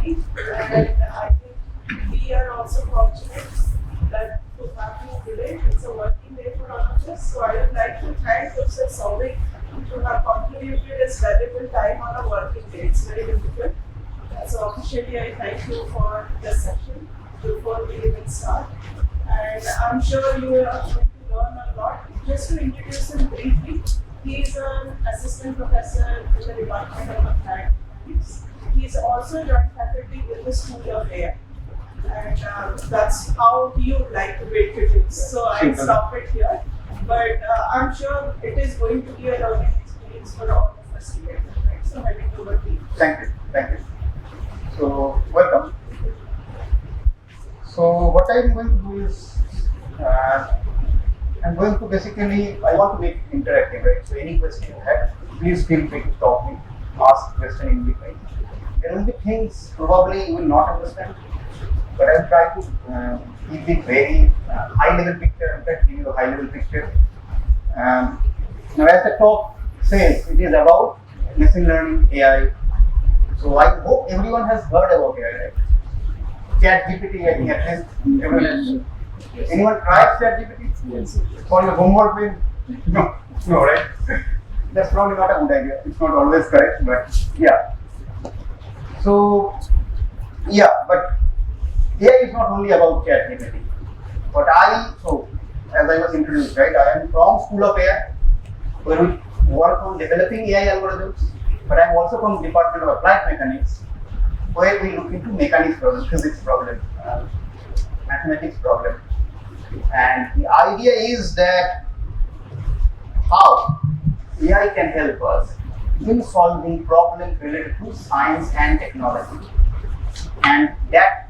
study, and I think we are also fortunate that to have you today. It's a working day for all of us. So I would like to thank Professor Souvik to have contributed his valuable time on a working day. It's very difficult. So officially I thank you for this session before we even start. And I'm sure you are going to learn a lot. Just to introduce him briefly, he is an assistant professor in the Department of Applied Mathematics. He is also joint faculty with the School of AI. And that's how he would like to build physics. So I'll stop it here. But I'm sure it is going to be a learning experience for all of us together. Right? So handing over to you. Thank you. So welcome. So what I'm going to do is I'm going to basically, I want to make it interactive, right? So any question you have, please feel free to stop me, ask question in between. There will be things probably you will not understand, but I'll try to keep it very high level picture. In fact, give you a high level picture. Now as the talk says, it is about machine learning, AI. So I hope everyone has heard about AI, right? ChatGPT, I think at least everyone has. Anyone tried ChatGPT? Yes. For your homework with? No, right? That's probably not a good idea. It's not always correct, but yeah. So, yeah, but AI is not only about ChatGPT. But as I was introduced, right, I am from School of AI, where we work on developing AI algorithms, but I am also from Department of Applied Mechanics, where we look into mechanics problem, physics problem, mathematics problem. And the idea is that how AI can help us in solving problems related to science and technology. And that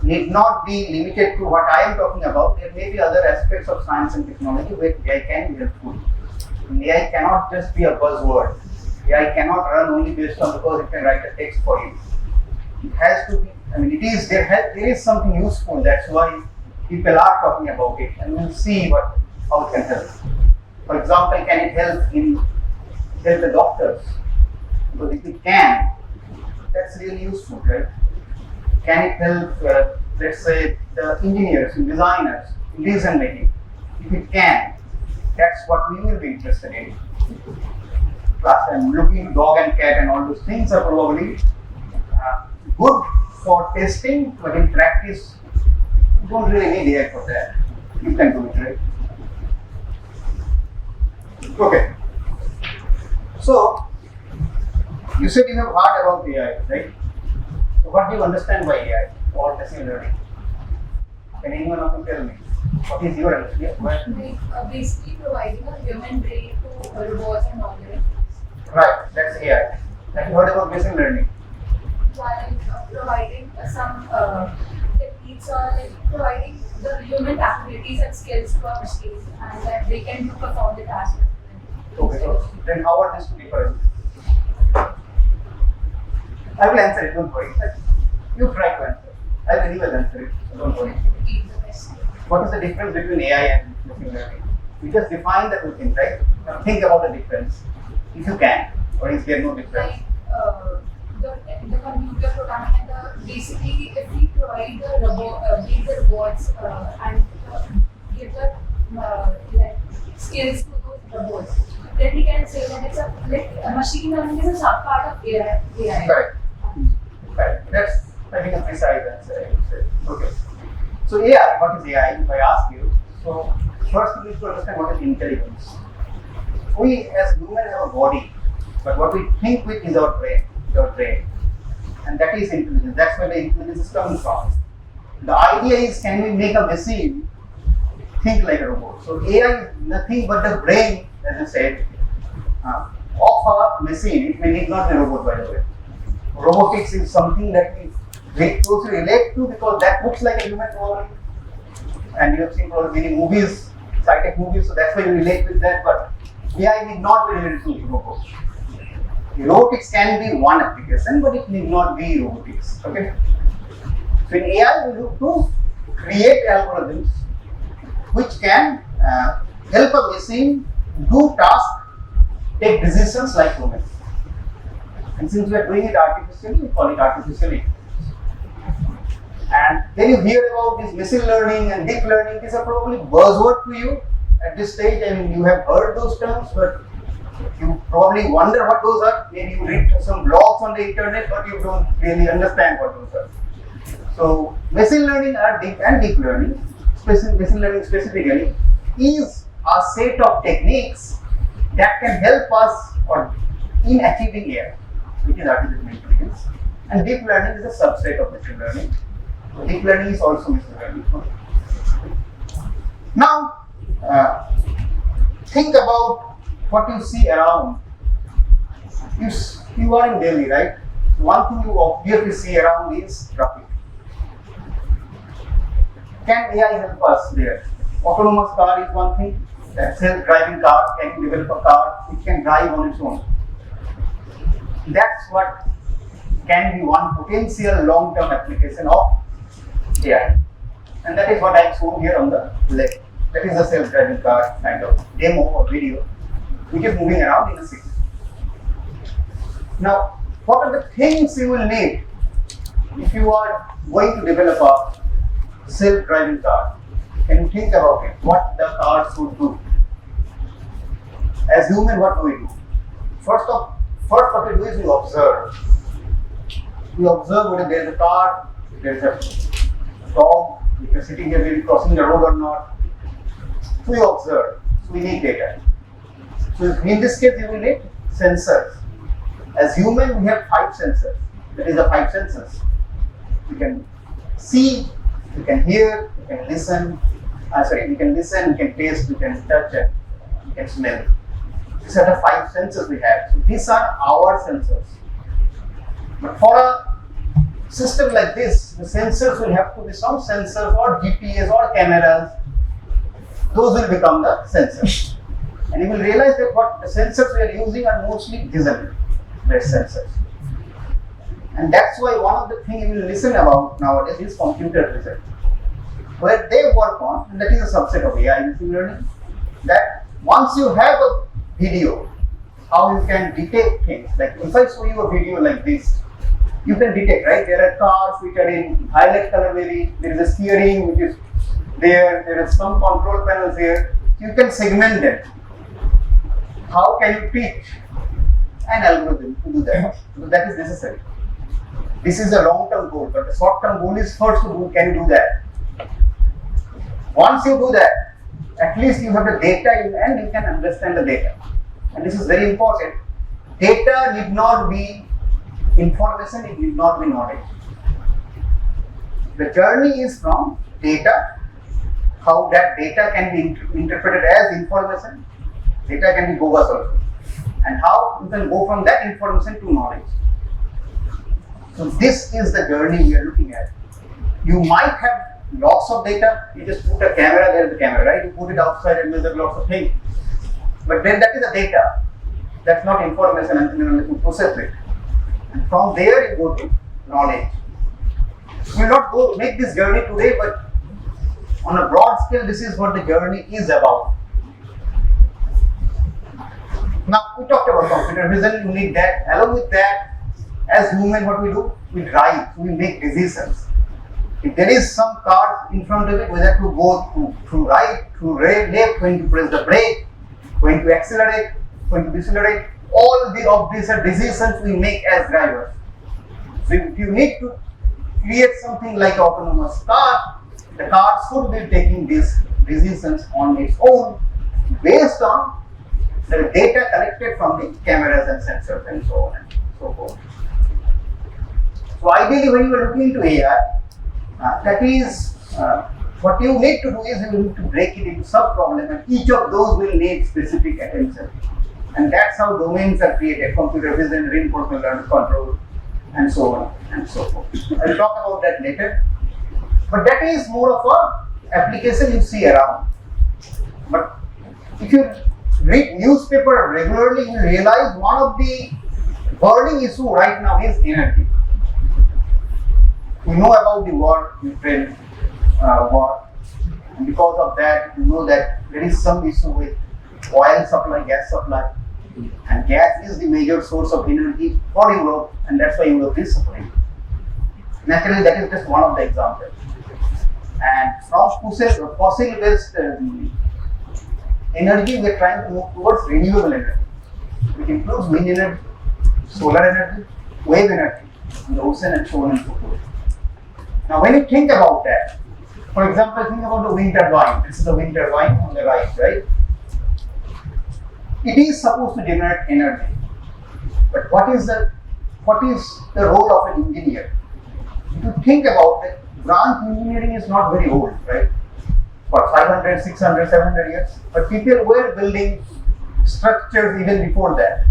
need not be limited to what I am talking about. There may be other aspects of science and technology where AI can be helpful. And AI cannot just be a buzzword. AI cannot run only based on because it can write a text for you. It has to be, there is something useful, that's why people are talking about it, and we'll see how it can help. For example, can it help the doctors? Because if it can, that's really useful, right? Can it help, let's say, the engineers and designers in decision making? If it can, that's what we will be interested in. Plus, I'm looking at dog and cat and all those things are probably good for testing, but in practice, you don't really need AI for that. You can do it, right? Okay. So, you said you have heard about AI, right? So, what do you understand by AI or machine learning? Can anyone of you tell me? What is your understanding? Basically providing a human brain to robots and algorithms. Right, that's AI. Have you heard about machine learning? While providing some techniques or providing the human capabilities and skills to our machines, and that they can perform the task. Okay, so then how are these two different? I will answer it, don't worry. You try to answer. I will anyway answer it, so don't worry. What is the difference between AI and machine learning? We just define the two things, right? Now think about the difference. If you can, or is there no difference? Like the computer programming and basically if we provide the robots and give the skills to those robots, then we can say that it's a machine learning is a sub part of AI. Right. That's I think a precise answer, I would say. Okay. So AI, what is AI? If I ask you, so first you need to understand what is intelligence. We as humans have a body, but what we think with is our brain, and that is intelligence. That's where the intelligence is coming from. The idea is, can we make a machine think like a robot? So AI is nothing but the brain, as I said, of a machine. It may need not be a robot, by the way. Robotics is something that we very closely relate to because that looks like a human probably. And you have seen probably many movies, sci-tech movies, so that's why you relate with that. But AI need not be related to robots. Robotics can be one application, but it need not be robotics. Okay. So in AI, we look to create algorithms which can help a machine do tasks, take decisions like humans. And since we are doing it artificially, we call it artificial intelligence. And then you hear about this machine learning and deep learning. These are probably buzzword to you at this stage. I mean, you have heard those terms, but you probably wonder what those are. Maybe you read some blogs on the internet, but you don't really understand what those are. So, machine learning and deep learning, machine learning specifically, is a set of techniques that can help us in achieving AI, which is artificial intelligence. And deep learning is a subset of machine learning. So deep learning is also machine learning. Now, think about what you see around. You are in Delhi, right? One thing you obviously see around is traffic. Can AI help us there? Autonomous car is one thing. Self-driving car, can you develop a car which can drive on its own? That's what can be one potential long-term application of AI. And that is what I shown here on the left. That is a self-driving car kind of demo or video which is moving around in a city. Now, what are the things you will need if you are going to develop a self-driving car? Can you think about it? What the car should do? As human, what do we do? First what we do is we observe. We observe whether there is a car, there is a dog, if you're sitting here, maybe crossing the road or not. So we observe. So we need data. So in this case, you will need sensors. As human, we have 5 sensors. That is the 5 senses. You can see, you can hear, you can listen. You can listen, you can taste, you can touch, and you can smell. These are the 5 senses we have. So these are our sensors. But for a system like this, the sensors will have to be some sensors or GPS or cameras. Those will become the sensors. And you will realize that what the sensors we are using are mostly vision-based sensors. And that's why one of the things you will listen about nowadays is computer vision, where they work on, and that is a subset of AI machine learning, that once you have a video, how you can detect things. Like if I show you a video like this, you can detect, right? There are cars which are in violet color maybe, there is a steering which is there is some control panels here. You can segment them. How can you teach an algorithm to do that? So that is necessary. This is a long-term goal, but the short-term goal is first to do, can you do that? Once you do that, at least you have the data in hand, you can understand the data. And this is very important. Data need not be information, it need not be knowledge. The journey is from data, how that data can be interpreted as information. Data can be bogus also. And how you can go from that information to knowledge. So this is the journey we are looking at. You might have lots of data, you just put a camera, there is the camera, right? You put it outside and measure lots of things. But then that is the data. That's not information until you process it. And from there you go to knowledge. We will not make this journey today, but on a broad scale, this is what the journey is about. Now, we talked about computer vision, you need that. Along with that, as human, what we do? We drive, we make decisions. If there is some car in front of it, whether to go through right, through left, when to press the brake, when to accelerate, when to decelerate, all of these are decisions we make as drivers. So if you need to create something like autonomous car, the car should be taking these decisions on its own based on the data collected from the cameras and sensors and so on and so forth. So ideally, when you are looking into AI, that is what you need to do is you need to break it into sub-problems, and each of those will need specific attention. And that's how domains are created: computer vision, reinforcement learning, control, and so on and so forth. I'll talk about that later. But that is more of a application you see around. But if you read newspaper regularly, you realize one of the burning issue right now is energy. We know about the war, Ukraine war, and because of that, you know that there is some issue with oil supply, gas supply. And gas is the major source of energy for Europe, and that's why Europe is suffering. Naturally, that is just one of the examples. And from fossil-based energy, we are trying to move towards renewable energy, which includes wind energy, solar energy, wave energy in the ocean, and so on and so forth. Now, when you think about that, for example, think about the wind turbine. This is the wind turbine on the right? It is supposed to generate energy, but what is the role of an engineer? If you think about it, branch engineering is not very old, right? For 500, 600, 700 years, but people were building structures even before that.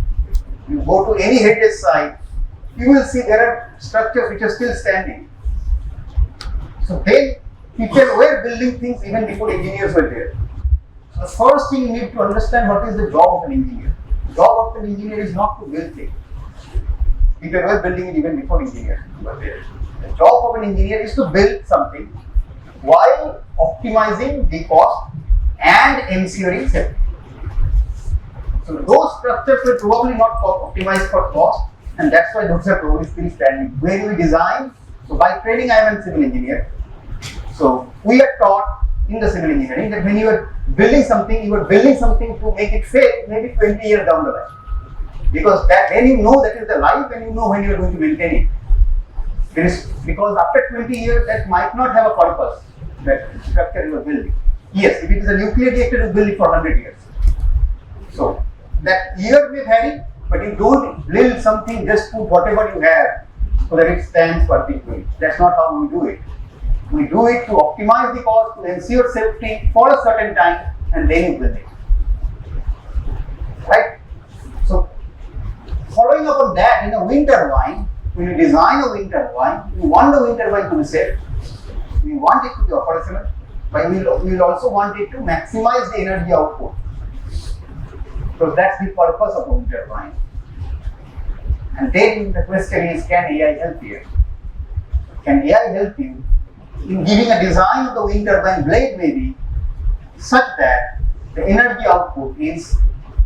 You go to any heritage site, you will see there are structures which are still standing. So then people were building things even before engineers were there. So the first thing you need to understand, what is the job of an engineer. The job of an engineer is not to build things. People were building it even before engineers were there. The job of an engineer is to build something while optimizing the cost and ensuring safety. So those structures were probably not optimized for cost, and that's why those are probably still standing. When we design, so by training I am a civil engineer. So we are taught in the civil engineering that when you are building something, you are building something to make it safe maybe 20 years down the line. Because that when you know that is the life and you know when you are going to maintain it. Because after 20 years that might not have a purpose, that structure you are building. Yes, if it is a nuclear reactor, you build it for 100 years. So that year may vary, but you don't build something just put whatever you have so that it stands perpetually. That's not how we do it. We do it to optimize the cost, to ensure safety for a certain time, and then you build it. Right? So following up on that, in a wind turbine, when you design a wind turbine, you want the wind turbine to be safe. We want it to be operational, but we will also want it to maximize the energy output. So that's the purpose of a wind turbine. And then the question is, can AI help you? Can AI help you in giving a design of the wind turbine blade maybe such that the energy output is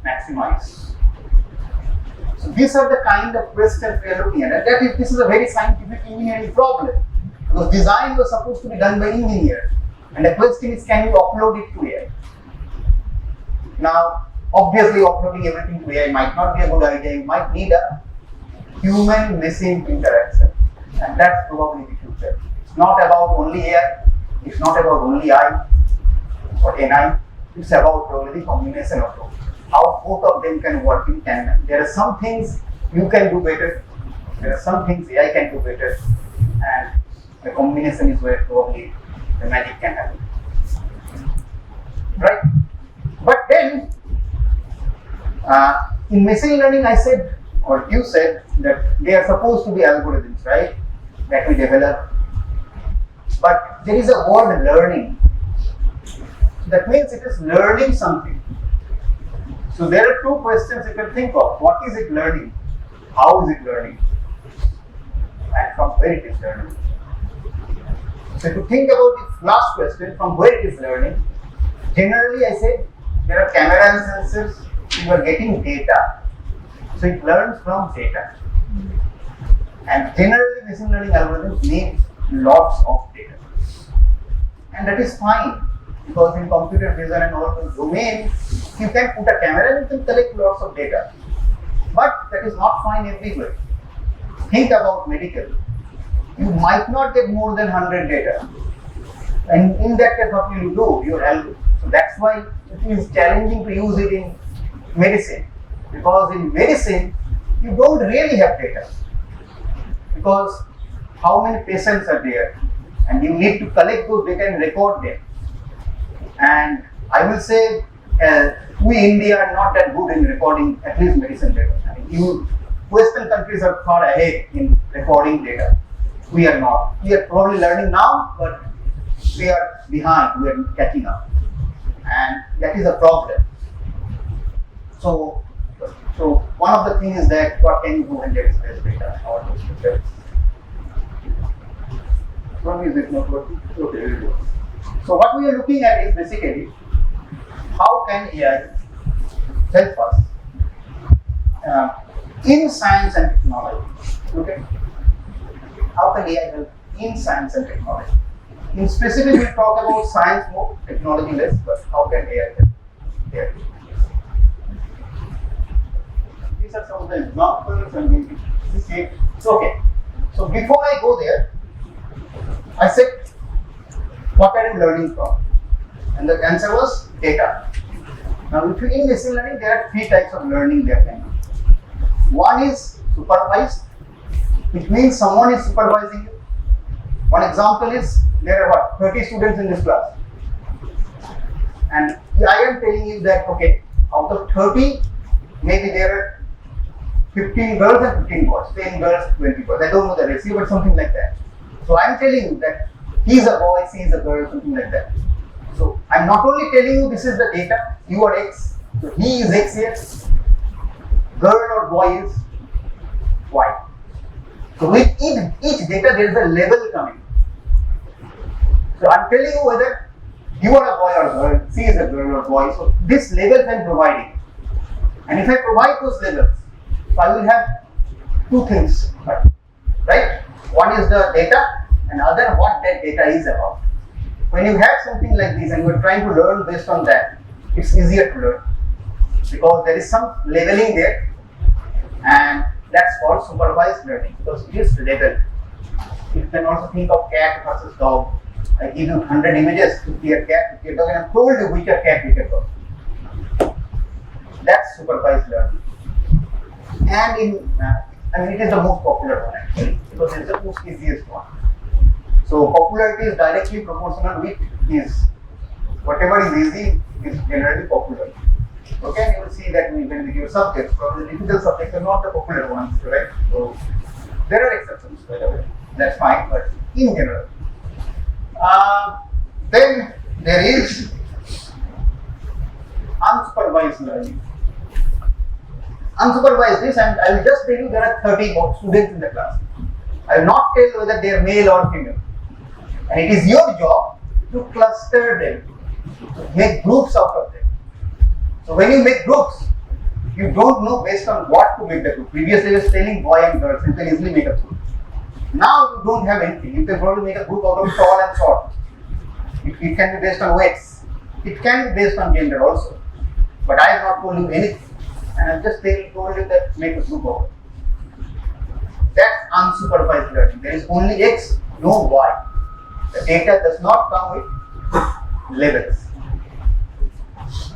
maximized? So these are the kind of questions we are looking at. And this is a very scientific engineering problem. Because design was supposed to be done by engineers. And the question is, can you upload it to AI? Now, obviously uploading everything to AI might not be a good idea. You might need a human-machine interaction. And that's probably the future. It's not about only AI. It's not about only I or NI. It's about probably the combination of both. How both of them can work in tandem. There are some things you can do better. There are some things AI can do better. And the combination is where probably the magic can happen. Right? But then, in machine learning, I said, or you said, that they are supposed to be algorithms, right? That we develop. But there is a word learning. That means it is learning something. So there are two questions you can think of. What is it learning? How is it learning? And from where it is learning. So to think about the last question, from where it is learning, generally I said there are camera and sensors, you are getting data. So it learns from data. And generally machine learning algorithms need lots of data. And that is fine, because in computer vision and all those domains, you can put a camera and you can collect lots of data. But that is not fine everywhere. Think about medical. You might not get more than 100 data. And in that case, what will you do? Your algorithm. So that's why it is challenging to use it in medicine. Because in medicine, you don't really have data. Because how many patients are there? And you need to collect those data and record them. And I will say, we India are not that good in recording at least medicine data. I mean, Western countries are far ahead in recording data. We are not. We are probably learning now, but we are behind. We are catching up, and that is a problem. So one of the things is that what can you do when there is less data? One is it not working? Okay. So what we are looking at is basically how can AI help us in science and technology. Okay, how can AI help in science and technology? In specific, we talk about science more, technology less, but how can AI help here? These are some of the examples and we see. Okay, so before I go there, I said, what are you learning from? And the answer was data. Now, if you in machine learning, there are three types of learning there can be. One is supervised, which means someone is supervising you. One example is there are what 30 students in this class, and I am telling you that okay, out of 30, maybe there are 15 girls and 15 boys, 10 girls, 20 boys. I don't know the ratio, but something like that. So I am telling you that he is a boy, she is a girl, something like that. So I am not only telling you this is the data, you are X, so he is X here, girl or boy is Y. So with each data there is a level coming. So I am telling you whether you are a boy or a girl, she is a girl or boy. So this level I am providing. And if I provide those levels, so I will have two things, right? One is the data and other what that data is about. When you have something like this and you are trying to learn based on that, it's easier to learn because there is some leveling there, and that's called supervised learning because it is level. You can also think of cat versus dog. I give you 100 images to see a cat, to see a dog, and I told you which are cat, which are dog. That's supervised learning. And it is the most popular one actually because it is the most easiest one. So popularity is directly proportional with ease. Whatever is easy is generally popular. Okay, and you will see that when we give subjects, probably difficult subjects are not the popular ones, right? So there are exceptions, by the way. That's fine, but in general. Then there is unsupervised learning. Unsupervised is, and I will just tell you there are 30 students in the class. I will not tell whether they are male or female. And it is your job to cluster them, to make groups out of them. So when you make groups, you don't know based on what to make the group. Previously I was telling boy and girls, you can easily make a group. Now you don't have anything. You can probably make a group out of tall and short. It can be based on weights. It can be based on gender also. But I have not told you anything. And I have just told you that make a group of it. That's unsupervised learning. There is only X, no Y. The data does not come with levels.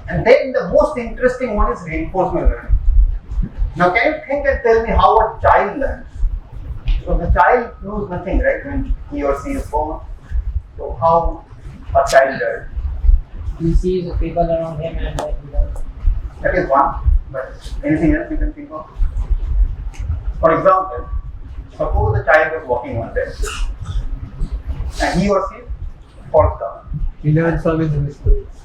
And then the most interesting one is reinforcement learning. Now can you think and tell me how a child learns? So the child knows nothing, right, when he or she is born. So how a child learns? He sees people around him and then he learns. That is one. But anything else you can think of? For example, suppose the child was walking one day and he or she falls down. He learns from his mistakes.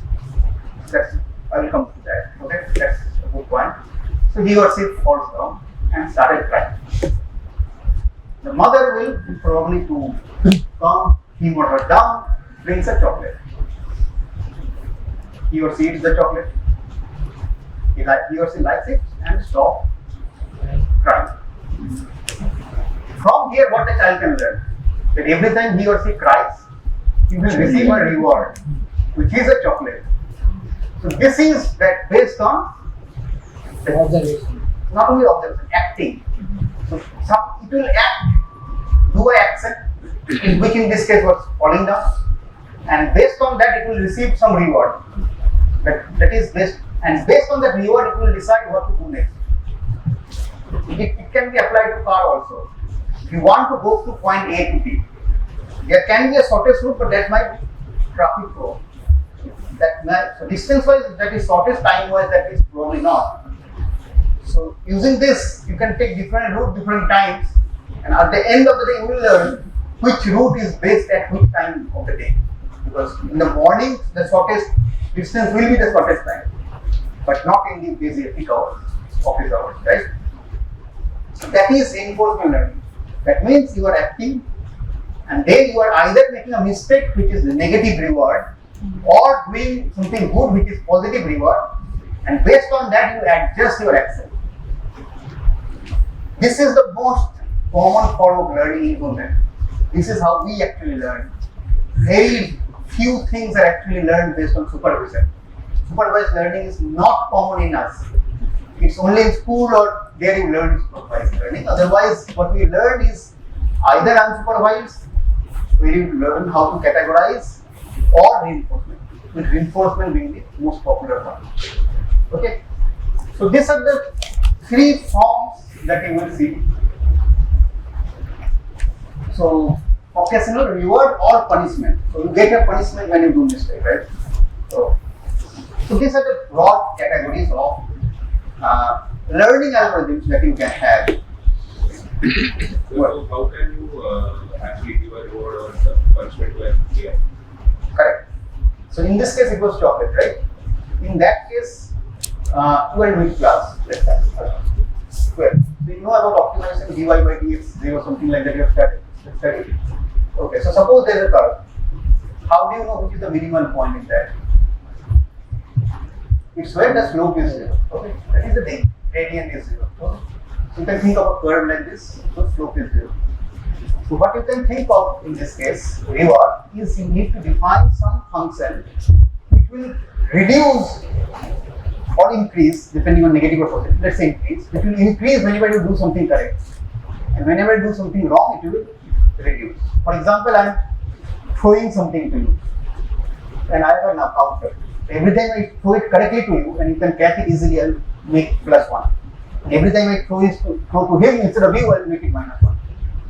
I will come to that. Okay, that's a good point. So he or she falls down and started crying. The mother will probably to calm him or her down, brings a chocolate. He or she eats the chocolate. He or she likes it and stops crying. From here, what the child can learn? That every time he or she cries, he will receive a reward, which is a chocolate. So this is that based on the Observation. not only observation, acting. So it will act, do an action, which in this case was falling down, and based on that it will receive some reward. That is based, and based on that reward it will decide what to do next. It can be applied to car also. If you want to go to point A to B, there can be a shortest route, but that might be traffic flow. So distance wise that is shortest, time wise that is probably not. So using this you can take different route different times, and at the end of the day you will learn which route is best at which time of the day. Because in the morning the shortest distance will be the shortest time, but not in the busy peak hours, office hours, right? So that is reinforcement learning. That means you are acting and then you are either making a mistake which is negative reward, or doing something good which is positive reward, and based on that you adjust your action. This is the most common form of learning in human. This is how we actually learn. Very few things are actually learned based on supervision. Supervised learning is not common in us. It's only in school or there you learn supervised learning. Otherwise, what we learn is either unsupervised, where you learn how to categorize, or reinforcement. With reinforcement being the most popular one. Okay. So these are the three forms that you will see. So occasional reward or punishment. So you get a punishment when you do mistake, right? So these are the broad categories of learning algorithms that you can have. So how can you actually give a reward or punishment to an AI? Correct. So in this case it was chocolate, right? In that case, 12 week class, let's say. 12. So you know about optimization dy by dx, 0 something like that you have studied. Okay, so suppose there is a curve. How do you know which is the minimal point in that? It's where the slope is 0. Okay, that is the thing. Gradient is 0. Okay. So you can think of a curve like this, so slope is 0. So what you can think of in this case, reward, is you need to define some function which will reduce or increase depending on negative or positive. Let's say increase. It will increase whenever you do something correct, and whenever you do something wrong, it will reduce. For example, I am throwing something to you, and I have an counter. Every time I throw it correctly to you, and you can catch it easily, I will make +1. Every time I throw to him instead of you, I will make it -1.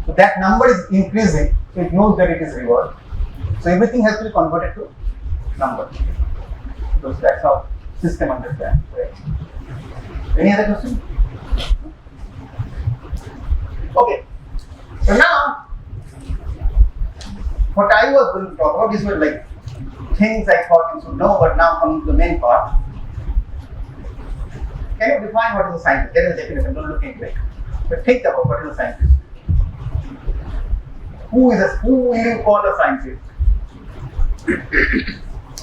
So that number is increasing, so it knows that it is reward. So everything has to be converted to number. So that's how system understands. Right? Any other question? Okay. So now, what I was going to talk about, these were like things I thought you should know, but now coming to the main part. Can you define what is a scientist? There is a definition, don't look into it. But think about what is a scientist. Who will you call a scientist?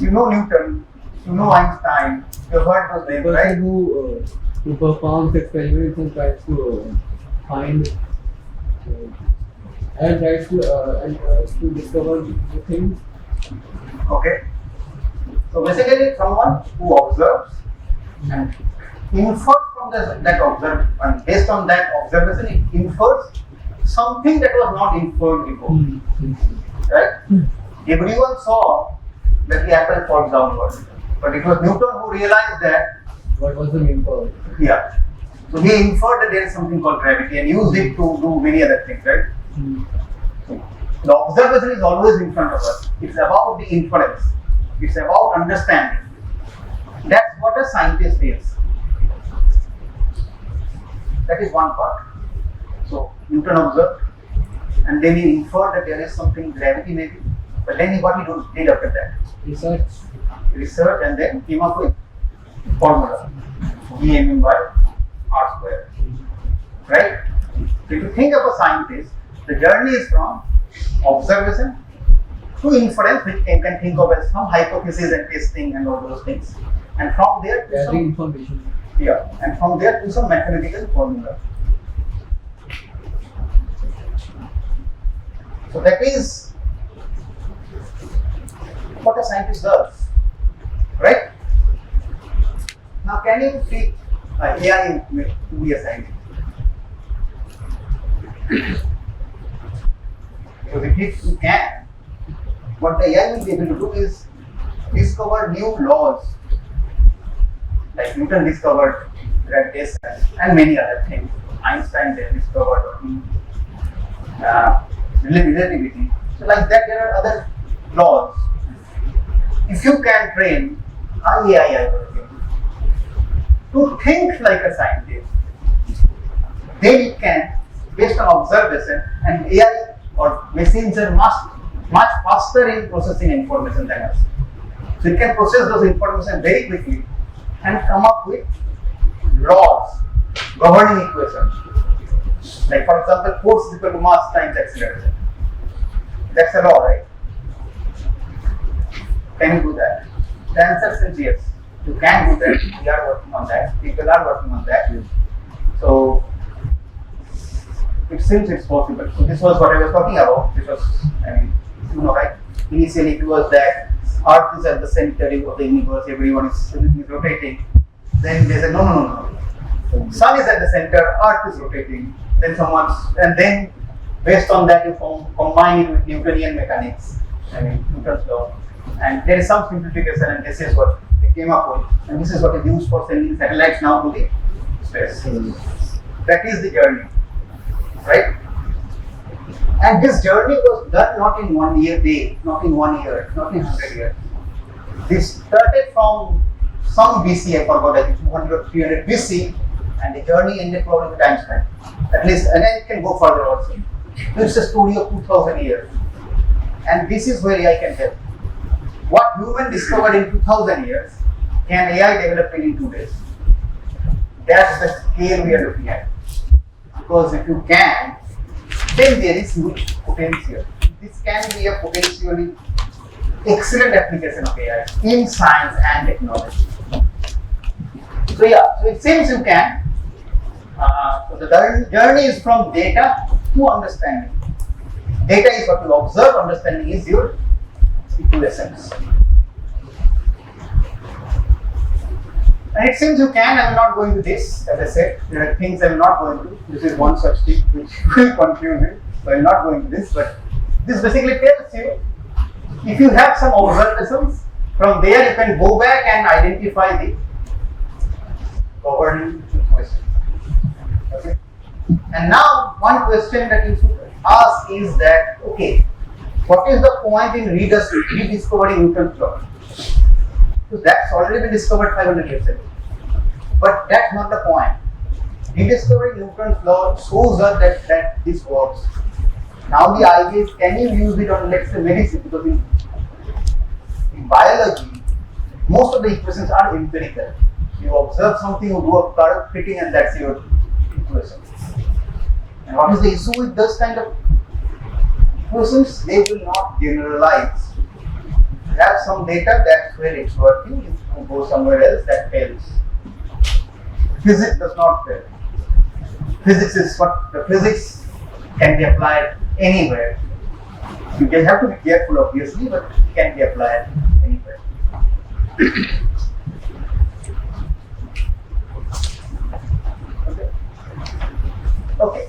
You know Newton, you know Einstein, you have heard those names, right? Who performs experiments and tries to find and tries to discover new things. Okay. So basically, someone who observes and infers from that observation, and based on that observation, it infers something that was not inferred before. Right? Everyone saw that the apple falls downward, but it was Newton who realized that. What was the main point? Yeah. So he inferred that there is something called gravity and used it to do many other things, right? The observation is always in front of us. It's about the inference. It's about understanding. That's what a scientist is. That is one part. So Newton observed, and then he inferred that there is something, gravity maybe. But then what he did after that? Research, and then came up with formula. EMM by R square. Right? So if you think of a scientist, the journey is from observation to inference, which you can think of as some hypothesis and testing and all those things. And from there to some information. Yeah, and from there to some mathematical formula. So that is what a scientist does, right? Now, can you treat AI to be a scientist? Because if you can, what the AI will be able to do is discover new laws, like Newton discovered gravitation and many other things. Einstein then discovered relativity. So like that, there are other laws. If you can train an AI algorithm to think like a scientist, then it can, based on observation, and AI or machines are much faster in processing information than us. So it can process those information very quickly and come up with laws, governing equations. Like for example, force is equal to mass times acceleration. That's a law, right? Can you do that? The answer is yes. You can do that. We are working on that. People are working on that. So it seems it's possible. So this was what I was talking about. This was, right? Initially it was that Earth is at the center of the universe, everything is rotating. Then they said, no. Sun is at the center, Earth is rotating. And then based on that you combine it with Newtonian mechanics, Newton's law. And there is some simplification, and this is what they came up with. And this is what is used for sending satellites now to the space. That is the journey, right? And this journey was done not in 1 year, not in 1 year, not in 100 years. This started from some BC, I forgot, I think 200 or 300 BC, and the journey ended probably with Einstein. At least, and then it can go further also. So it's a story of 2000 years. And this is where AI can help. What human discovered in 2000 years, can AI develop in 2 days? That's the scale we are looking at. Because if you can, then there is huge potential. This can be a potentially excellent application of AI in science and technology. So it seems you can. So the journey is from data to understanding. Data is what you observe, understanding is your equations. And it seems you can. I am not going to this. As I said, there are things I am not going to. This is one such thing which will confuse you. So I am not going to this. But this basically tells you, if you have some observations, from there you can go back and identify the governing equation. Okay. And now one question that you should ask is that, okay, what is the point in rediscovering Newton's law? So that's already been discovered 500 years ago. But that's not the point. Rediscovering Newton's law shows us that this works. Now the idea is, can you use it on, let's say, medicine? Because in biology, most of the equations are empirical. You observe something, you do a curve fitting, and that's your equation. And what is the issue with those kind of equations? They will not generalize. You have some data, that's where it's working. If you go somewhere else, that fails. Physics does not fail. Physics is what the physics can be applied anywhere. You just have to be careful, obviously, but it can be applied anywhere. Okay.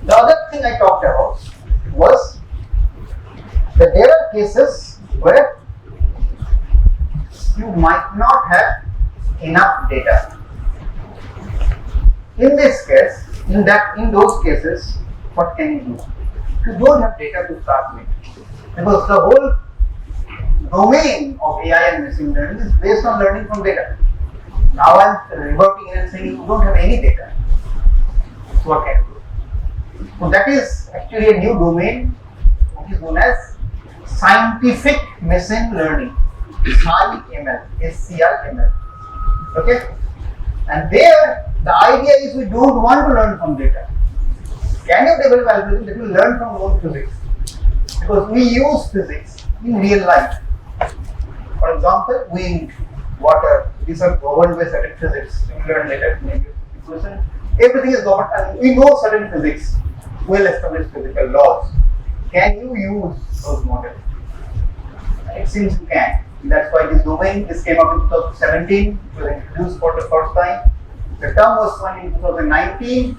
The other thing I talked about was that there are cases where you might not have enough data. In this case, in those cases, what can you do? You don't have data to start with, because the whole domain of AI and machine learning is based on learning from data. Now I'm reverting and saying you don't have any data. So what can you do? So that is actually a new domain which is known as scientific machine learning, SciML, SCIML. Okay? And there the idea is we don't want to learn from data. Can you develop algorithms that will learn from known physics? Because we use physics in real life. For example, wind, water, these are governed by certain physics. We learn later, maybe equation. Everything is governed, and we know certain physics, well-established physical laws. Can you use those models? It seems you can. That's why this domain came up in 2017. It was introduced for the first time. The term was coined in 2019.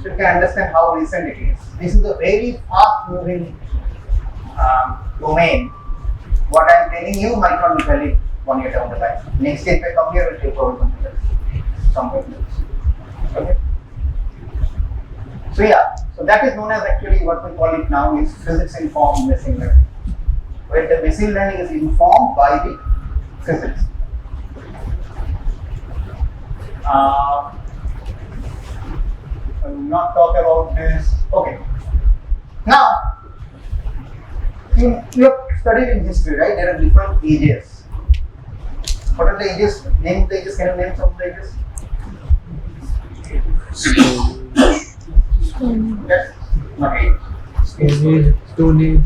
So you can understand how recent it is. This is a very fast-moving domain. What I am telling you might not be valid 1 year down the line. Next day, if I come here, we'll take over computers. Okay. So that is known as, actually what we call it now is physics-informed machine learning, where the machine learning is informed by the physics. I will not talk about this. Okay. Now, you have studied in history, right? There are different ages. What are the ages? Name the ages. Can you name some of the ages? Yes. Okay. Stone Age,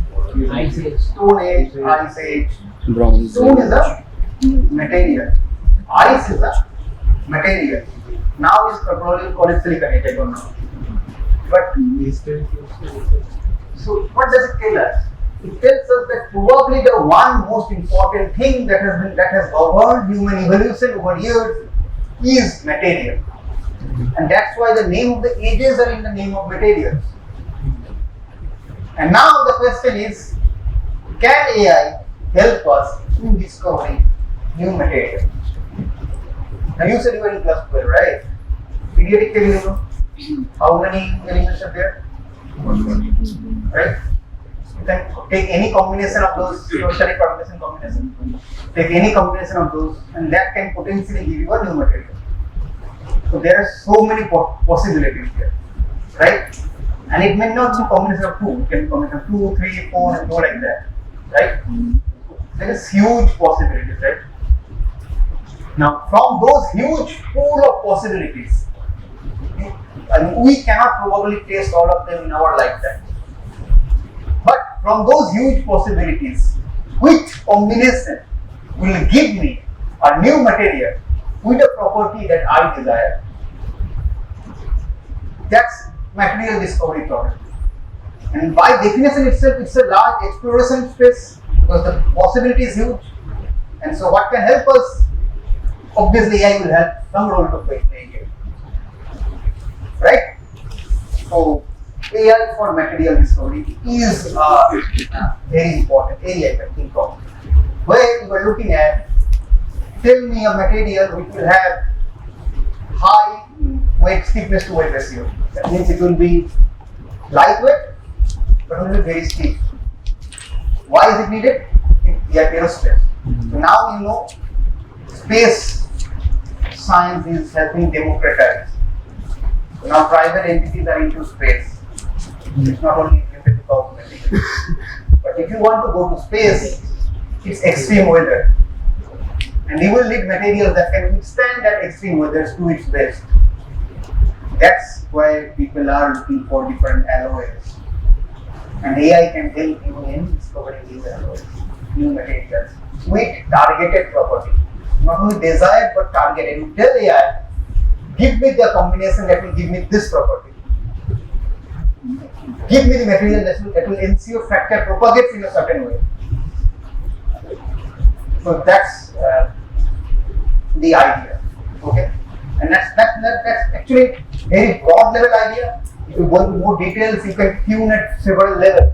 Ice Age. Stone Age, Ice Age. Bronze Stone is a material. Ice is a material. Now is probably called silicon age, I don't know. But so what does it tell us? It tells us that probably the one most important thing that has governed human evolution over years is material. And that's why the name of the ages are in the name of materials. And now the question is, can AI help us in discovering new material? Now you said you were in class 12, right? Periodic table, you know, how many elements are there? Right? You can take any combination of those, static permutation combination. Take any combination of those, and that can potentially give you a new material. So there are so many possibilities here, right? And it may not be combination of two. It can be combination of 2, 3, 4, and go like that, right? There is huge possibilities, right? Now, from those huge pool of possibilities, we cannot probably taste all of them in our lifetime. But from those huge possibilities, which combination will give me a new material with a property that I desire? That's material discovery problem. And by definition itself, it's a large exploration space because the possibility is huge. And so what can help us? Obviously AI will have some role to play here. Right? So AI for material discovery is a very important area, I can think of. Where you are looking at, tell me a material which will have high weight stiffness to weight ratio. That means it will be lightweight, but it will be very stiff. Why is it needed? Aerospace. So now you know space science has been democratized. So now private entities are into space. It's not only limited to power materials. But if you want to go to space, it's extreme weather. And you will need materials that can withstand that extreme weather to its best. That's why people are looking for different alloys. And AI can help you in discovering these alloys, new materials, with targeted property. Not only desired but targeted. You tell AI, give me the combination that will give me this property. Give me the material that will ensure fracture propagates in a certain way. So that's the idea. Okay? And that's actually very broad level idea. If you go into more details, you can tune at several levels.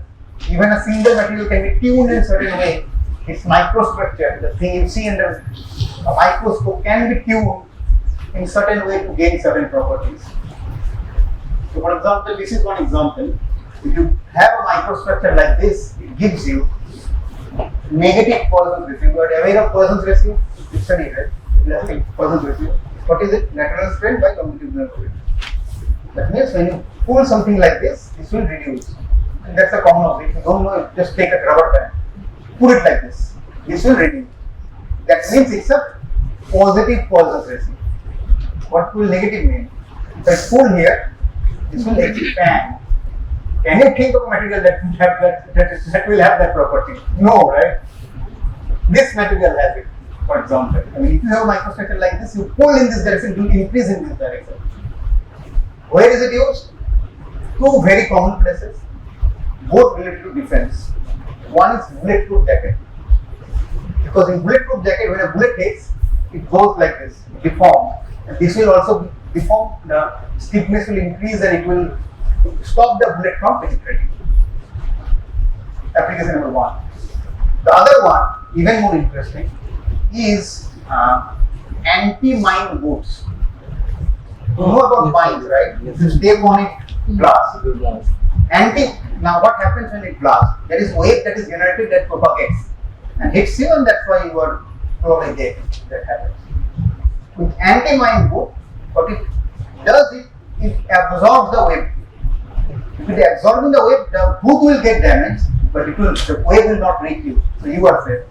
Even a single material can be tuned in a certain way. Its microstructure, the thing you see under a microscope, can be tuned in certain way to gain certain properties. So for example, this is one example. If you have a microstructure like this, it gives you negative Poisson's ratio. You are aware of Poisson's ratio? It's studied, right? Elastic Poisson's ratio. What is it? Lateral strain by longitudinal strain. That means when you pull something like this will reduce. And that's a common object. If you don't know, just take a rubber band, put it like this. This will reduce. That means it's a positive Poisson's ratio. What will negative mean? If I pull here, this will expand. Can you think of a material that will have that property? No, right? This material has it, for example. I mean, if you have a microstructure like this, you pull in this direction, it will increase in this direction. Where is it used? Two very common places, both related to defense. One is bulletproof jacket. Because in bulletproof jacket, when a bullet hits, it goes like this, deformed. And this will also deform, the stiffness will increase and it will stop the bullet from penetrating. Application number one. The other one, even more interesting, is anti-mine boots. You know about mines, right? Yes. You step on it, blast. Now what happens when it blasts? There is wave that is generated that propagates and hits you, and that's why you are probably dead. That happens. With anti-mine boot, what it does is it absorbs the wave. If it is absorbing the wave, the boot will get damaged, but the wave will not reach you. So you are safe.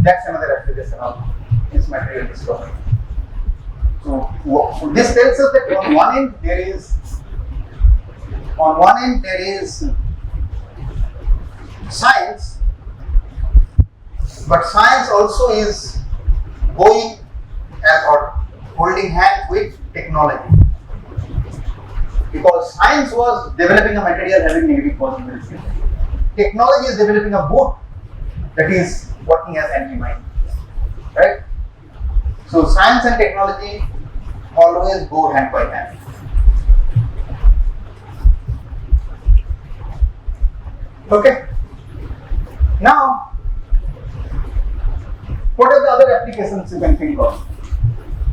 That's another application of this material discovery. So this tells us that on one end there is science, but science also is going or holding hands with technology. because science was developing a material having negative possibilities. Technology is developing a boat that is working as anti-mind, right? So science and technology always go hand by hand. Okay. Now, what are the other applications you can think of?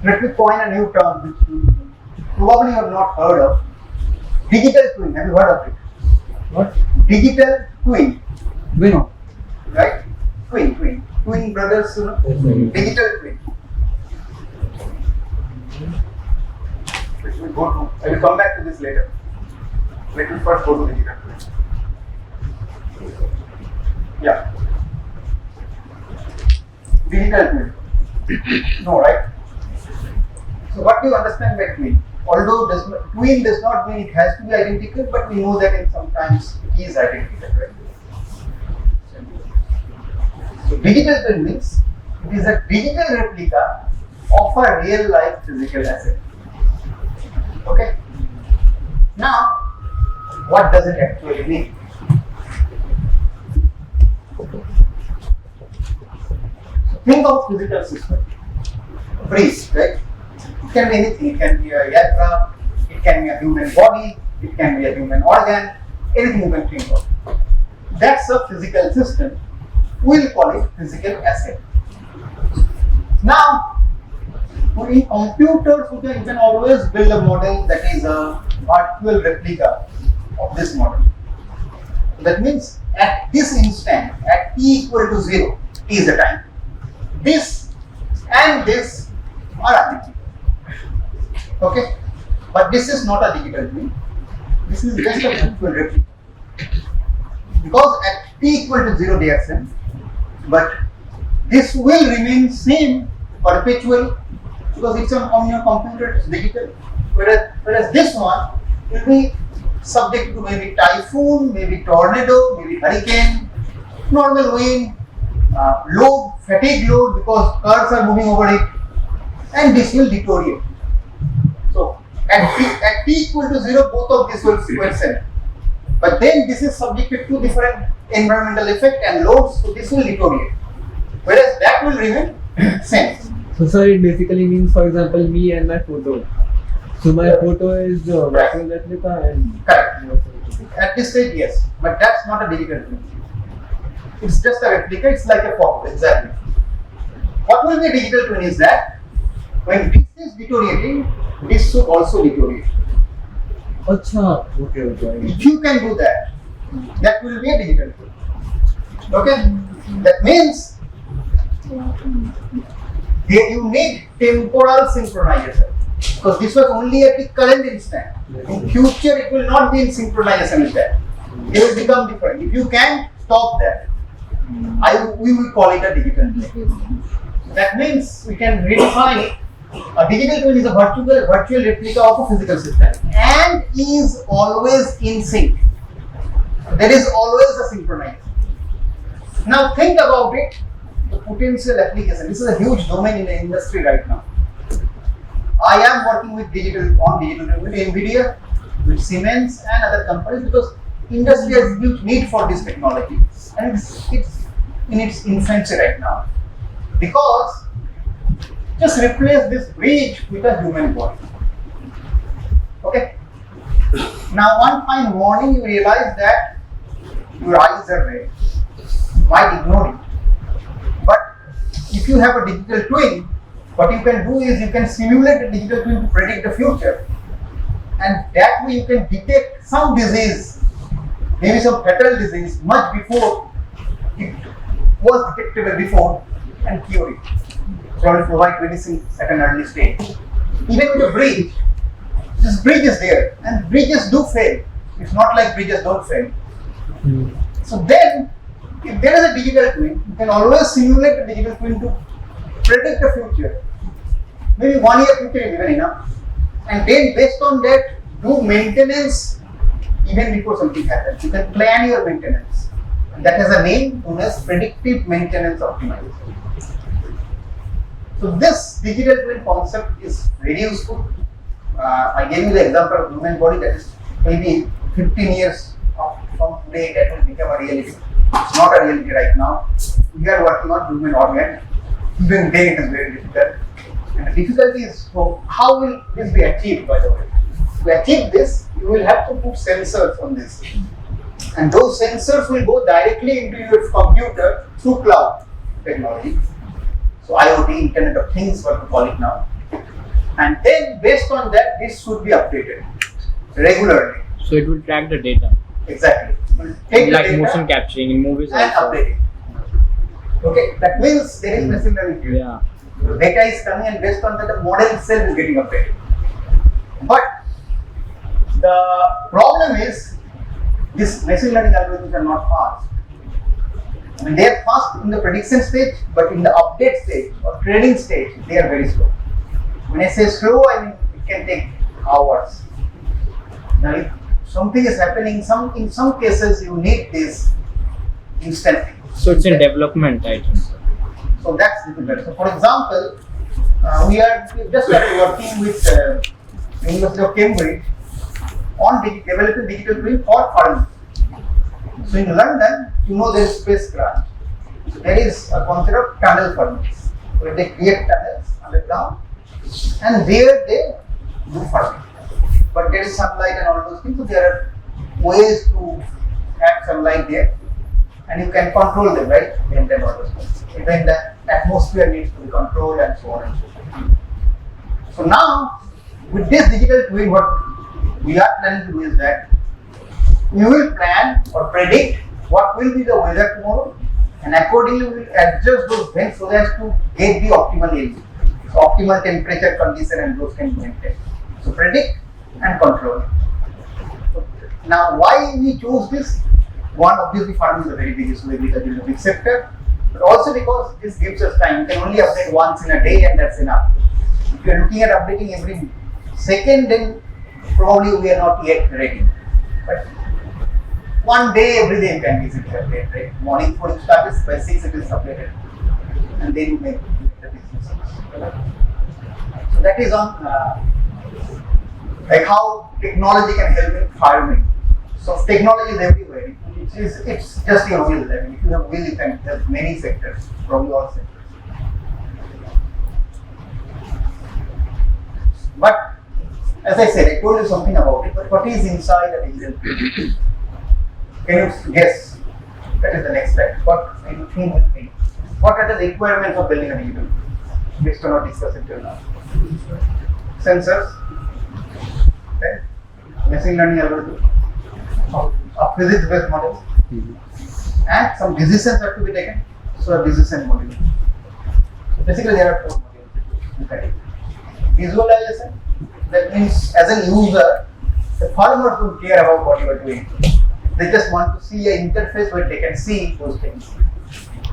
Let me coin a new term which you probably have not heard of. Digital twin. Have you heard of it? What? Digital twin. Twin. Right? Twin brothers, you know? Yes, sir. Digital twin. I will come back to this later. Let me first go to digital twin. Yeah. Digital twin. No, right? So what do you understand by twin? Although twin does not mean it has to be identical, but we know that in sometimes it is identical, right? So digital twin means it is a digital replica of a real life physical asset. Okay? Now, what does it actually mean? Think of physical system. Breeze, right? It can be anything. It can be a aircraft, it can be a human body, it can be a human organ, anything you can think of. That's a physical system. We'll call it physical asset. Now, in computers, you can always build a model that is a virtual replica of this model. That means at this instant, at t equal to 0, t is the time, this and this are identical. Okay? But this is not a digital twin. This is just a virtual replica. Because at t equal to 0 they are same, but this will remain same perpetual because it's on your computer, it's digital. Whereas this one will be subject to maybe typhoon, maybe tornado, maybe hurricane, normal wind, load, fatigue load because cars are moving over it, and this will deteriorate. So at t equal to 0, both of these will same. But then this is subjected to different environmental effect and loads, so this will deteriorate. Whereas that will remain same. So sir, it basically means, for example, me and my photo. So my photo is virtual replica and Correct. At this stage, yes, but that's not a digital twin. It's just a replica. It's like a photo, exactly. What will be a digital twin is that when this is deteriorating, this should also deteriorate. Acha. Okay. If you can do that, that will be a digital twin. Okay? That means you need temporal synchronization because this was only at the current instant. In future, it will not be in synchronization with that. It will become different. If you can stop that, we will call it a digital twin. That means we can redefine a digital twin is a virtual replica of a physical system and is always in sync. There is always a synchronization. Now think about it, the potential application. This is a huge domain in the industry right now. I am working with digital with NVIDIA, with Siemens and other companies because industry has huge need for this technology and it's in its infancy right now. Because just replace this bridge with a human body. Okay? Now one fine morning you realize that your eyes are red. You might ignore it. But if you have a digital twin, what you can do is you can simulate a digital twin to predict the future. And that way you can detect some disease, maybe some fatal disease much before it was detectable before and cure it. So will provide medicine at an early stage. Even with a bridge, this bridge is there and bridges do fail. It's not like bridges don't fail. So then, if there is a digital twin, you can always simulate a digital twin to predict the future. Maybe 1 year future is even enough. And then based on that, do maintenance even before something happens. You can plan your maintenance. And that has a name known as predictive maintenance optimization. So this digital twin concept is very useful I gave you the example of human body that is maybe 15 years from today that will become a reality. It's not a reality right now. We are working on human organ. Even then it is very difficult. And the difficulty is, so how will this be achieved, by the way? To achieve this, you will have to put sensors on this. And those sensors will go directly into your computer through cloud technology. So IoT, Internet of Things, what we call it now. And then based on that, this should be updated regularly. So it will track the data. Exactly. It will take the Like data motion capturing in movies and also. update it. Okay, that means there is machine learning here. Yeah. The data is coming and based on that the model itself is getting updated. But the problem is these machine learning algorithms are not fast. I mean, they are fast in the prediction stage, but in the update stage or training stage, they are very slow. When I say slow, I mean it can take hours. Now, if something is happening, in some cases you need this instantly. So it's in development, I think. So that's difficult. So for example, we just started working with University of Cambridge on developing digital twin for farming. So in London, there is space grant. So there is a concept of tunnel farming, where they create tunnels underground and there they do farming. But there is sunlight and all those things, so there are ways to have sunlight there and you can control them, right? And all those things. Even the atmosphere needs to be controlled and so on and so forth. So now, with this digital twin, what we are planning to do is that we will plan or predict what will be the weather tomorrow, and accordingly we will adjust those vents so as to get the optimal yield. So optimal temperature condition and those can be maintained. So predict and control. So now why we choose this? One, obviously farming is a very big issue, agriculture is a big sector, but also because this gives us time. You can only update once in a day and that's enough. If you are looking at updating every second, then probably we are not yet ready. But one day, every day you can easily update, right? Morning before you start, by 6 it is updated. And then you make the decisions. So that is on like how technology can help in farming. So technology is everywhere. It's just your will. I mean, if you have will, you can help many sectors, probably all sectors. But as I said, I told you something about it. But what is inside a digital twin? Can you guess? That is the next slide. What do you think will be? What are the requirements of building a digital twin? Based on our discussion till now. Sensors, okay? Machine learning algorithm, a physics-based model, and some decisions have to be taken. So a decision model. So basically, there are 4 modules. Okay. Visualization. That means, as a user, the farmers don't care about what you are doing. They just want to see an interface where they can see those things.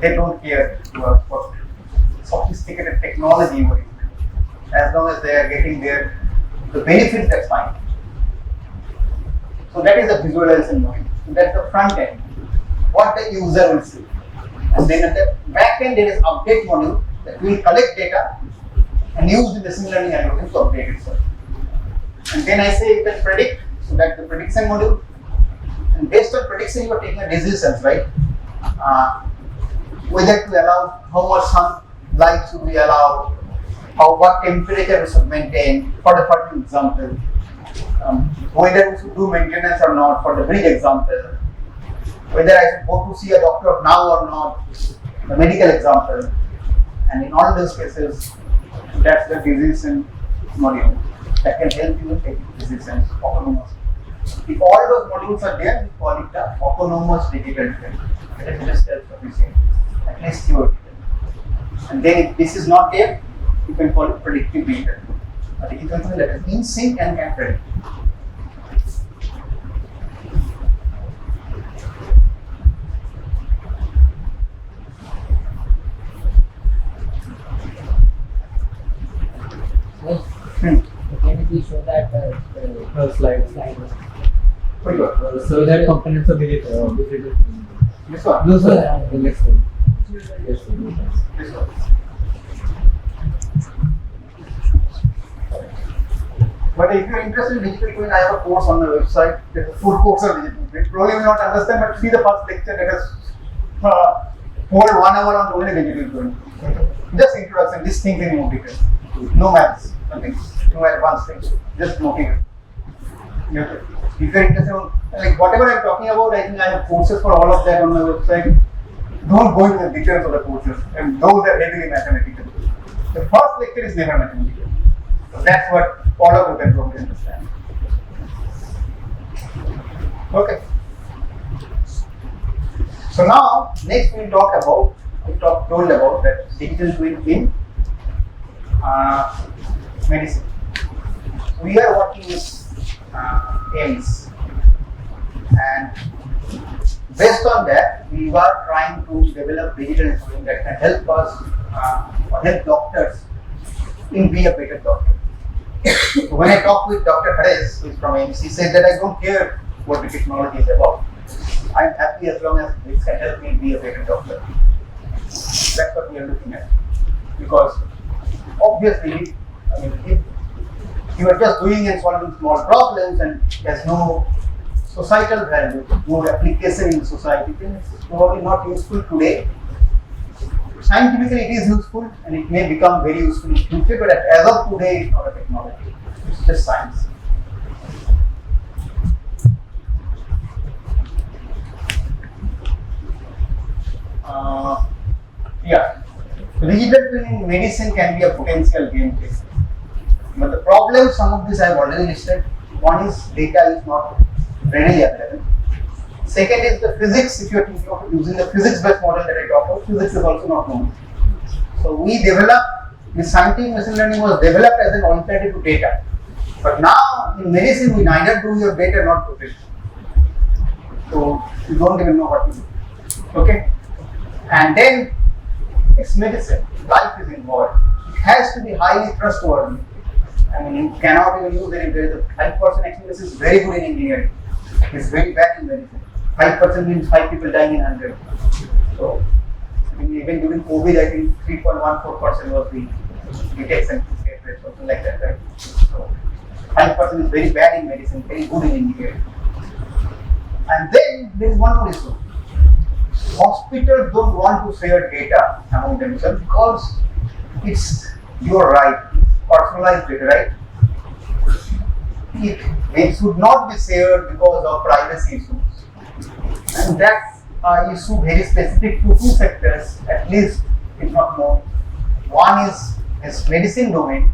They don't care what sophisticated technology you are using. As long as they are getting the benefits, that's fine. So that is the visualization module. So that's the front end, what the user will see. And then at the back end, there is update module that will collect data and use the machine learning algorithm to update itself. And then I say you can predict, so that's the prediction module. And based on prediction, you are taking a decisions, right? Whether to allow, how much sunlight should we allow, what temperature we should maintain, for the first example. Whether we should do maintenance or not, for the bridge example. Whether I should go to see a doctor now or not, the medical example. And in all those cases, that's the decision module that can help you in taking decisions autonomously. If all those modules are there, we call it the autonomous digital twin. That is just self-sufficient, at least theoretically. And then if this is not there, you can call it predictive digital twin. A digital twin that is in sync and can predict. Can you please show that Slide. For you. So that components of digital. This one. No, sir. The next one. Yes, sir. This one. What But if you're interested in digital twin, I have a course on my website. There's a full course on digital twin. Probably will not understand, but see the first lecture. Let us hold 1 hour on only digital twin. Just introduction. These things in more detail. No maths, nothing. No advanced things. Just motivate. If you're interested in like whatever I'm talking about, I think I have courses for all of that on my website. Don't go into the details of the courses, and those are heavily mathematical. The first lecture is never mathematical. So that's what all of you can probably understand. Okay. So now, next we'll told about that digital twin in medicine. We are working with AIMS, and based on that, we were trying to develop digital twin that can help us or help doctors in be a better doctor. So when I talked with Dr. Harris, who is from AIMS, he said that I don't care what the technology is about. I am happy as long as it can help me be a better doctor. That's what we are looking at. Because obviously, I mean, if you are just doing and solving small problems and there's no societal value, no application in society, then it's probably not useful today. Scientifically, it is useful and it may become very useful in the future, but as of today, it's not a technology. It's just science. Digital twin in medicine can be a potential game changer. But the problem, some of this I have already listed. One is data is not readily available. Second is the physics. If you are thinking of using the physics-based model that I talked about, physics is also not known. So we developed, the scientific machine learning was developed as an alternative to data. But now in medicine, we neither do your data nor protect. So you don't even know what to do. Okay? And then it's medicine. Life is involved. It has to be highly trustworthy. I mean, you cannot even use it if there is a 5% accuracy is very good in engineering. It's very bad in medicine. 5% means 5 people dying in 100. So, I mean, even during COVID, I think 3.14% was the detection rate, something like that, right? So, 5% is very bad in medicine, very good in engineering. And then there is one more issue. Hospitals don't want to share data among themselves because it's your right, it's personalized data, right? It should not be shared because of privacy issues. And that's an issue very specific to two sectors, at least if not more. One is medicine domain,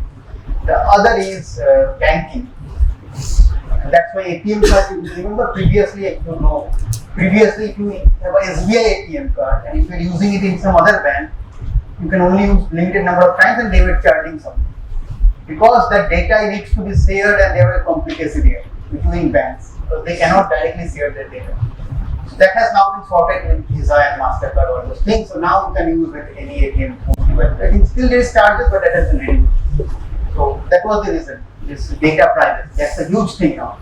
the other is banking. And that's why ATM card, you remember previously, if you know, previously if you have a SBI ATM card and if you are using it in some other bank, you can only use limited number of times and they were charging something. Because that data needs to be shared and there was a complication here between banks because they cannot directly share their data. So that has now been sorted with Visa and MasterCard, all those things. So now you can use with any ATM. But I think still there is charges, but that has been reduced. So that was the reason. This data privacy. That's a huge thing now.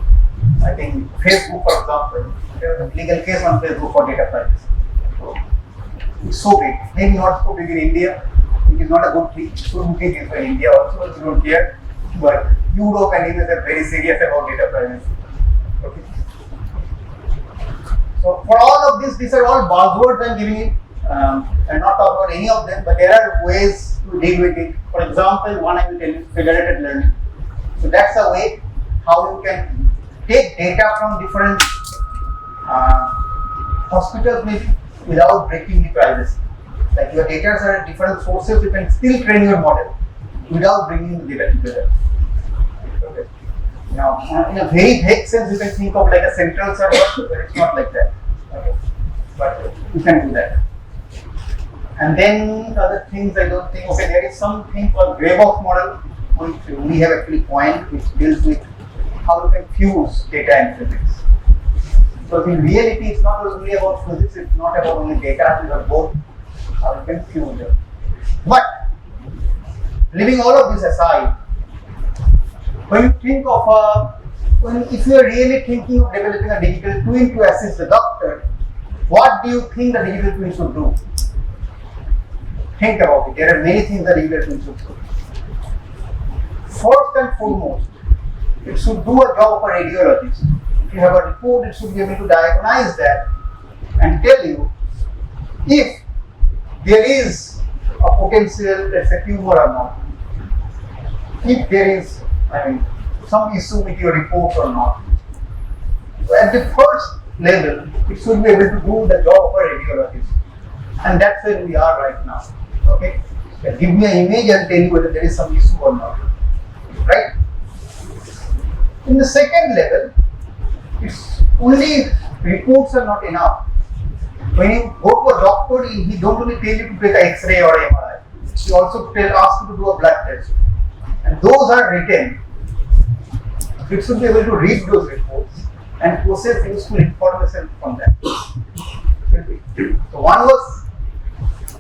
I think Facebook, for example, there was a legal case on Facebook for data privacy. So it's so big. Maybe not so big in India. It is not a good thing. So big is for India also, if you don't care. But Europe and US are very serious about data privacy. Okay. So for all of this, these are all buzzwords I'm giving it. I'm not talking about any of them, but there are ways to deal with it. For example, one I will tell you, federated learning. So that's a way how you can take data from different hospitals maybe without breaking the privacy. Like your data are at different sources, you can still train your model without bringing the data together. Okay. Now, in a very vague sense, you can think of like a central server, but it's not like that. Okay. But you can do that. And then other things I don't think, okay, there is something called gray box model, which we have actually coined, which deals with how you can fuse data and physics. So in reality, it's not only about physics, it's not about only data, it's about both how you can fuse them. But leaving all of this aside, when you think of if you are really thinking of developing a digital twin to assist the doctor, what do you think the digital twin should do? Think about it. There are many things the digital twin should do. First and foremost, it should do a job of a radiologist. If you have a report, it should be able to diagnose that and tell you if there is a potential, let's say, tumor or not. If there is, some issue with your report or not. So at the first level, it should be able to do the job of a radiologist. And that's where we are right now. Okay? Give me an image and tell you whether there is some issue or not. Right? In the second level, it's only reports are not enough. When you go to a doctor, he don't only tell you to take an X-ray or MRI. He also ask you to do a blood test. And those are written. You should be able to read those reports and process useful information from that. So one was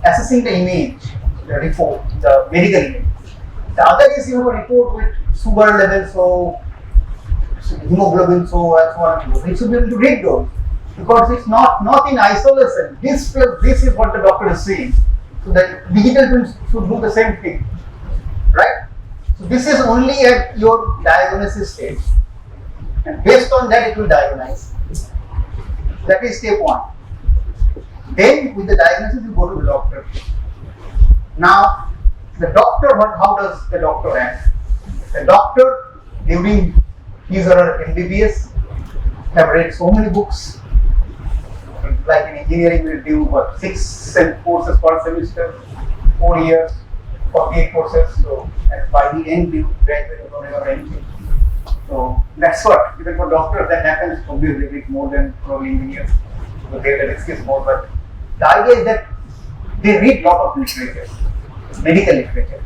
assessing the image, the report, the medical image. The other is you have a report with sugar level, so hemoglobin, so and so on. You should be able to read those because it's not in isolation. This is what the doctor is saying. So the digital twins should do the same thing, right? So this is only at your diagnosis stage, and based on that it will diagnose. That is step one. Then with the diagnosis you go to the doctor. Now the doctor, how does the doctor act? The doctor during his or her MBBS have read so many books. Like in engineering we do 6 courses per semester, 4 years, 48 courses. So by the end you graduate, you don't have anything. So that's what, even for doctors that happens, obviously a bit more than probably engineers. So the risk is more, but the idea is that they read lot of literature, medical literature,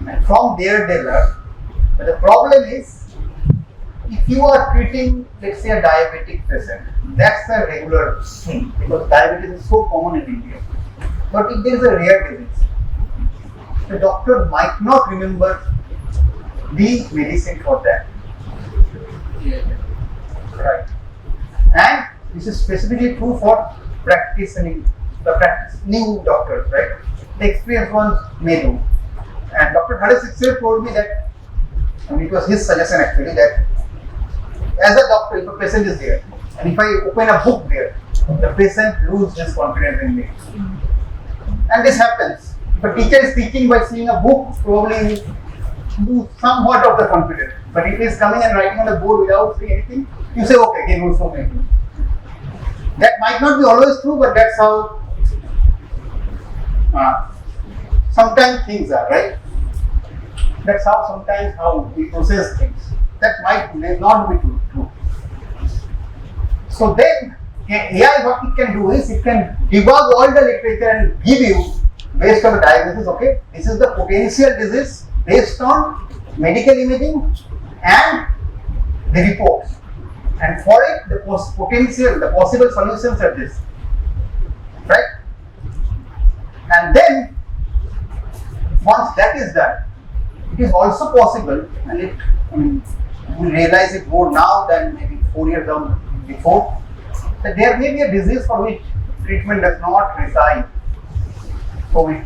and from there they learn. But the problem is, if you are treating, let's say, a diabetic patient, that's a regular thing because diabetes is so common in India. But if there is a rare disease, the doctor might not remember the medicine for that. Right. And this is specifically true for new doctors, right? The experienced ones may do. And Dr. Harris itself told me that, and it was his suggestion actually, that as a doctor, if a patient is there, and if I open a book there, the patient loses his confidence in me. And this happens. If a teacher is teaching by seeing a book, probably lose somewhat of the confidence. But if he is coming and writing on the board without saying anything, you say, okay, he knows so many things. That might not be always true, but that's how sometimes things are, right? That's how sometimes how we process things. That might not be true. So then, AI, what it can do is, it can debug all the literature and give you, based on the diagnosis, okay, this is the potential disease based on medical imaging and the reports. And for it, the possible solutions are this, right? And then, once that is done, it is also possible, and we realize it more now than maybe 4 years down before, that there may be a disease for which treatment does not reside. COVID.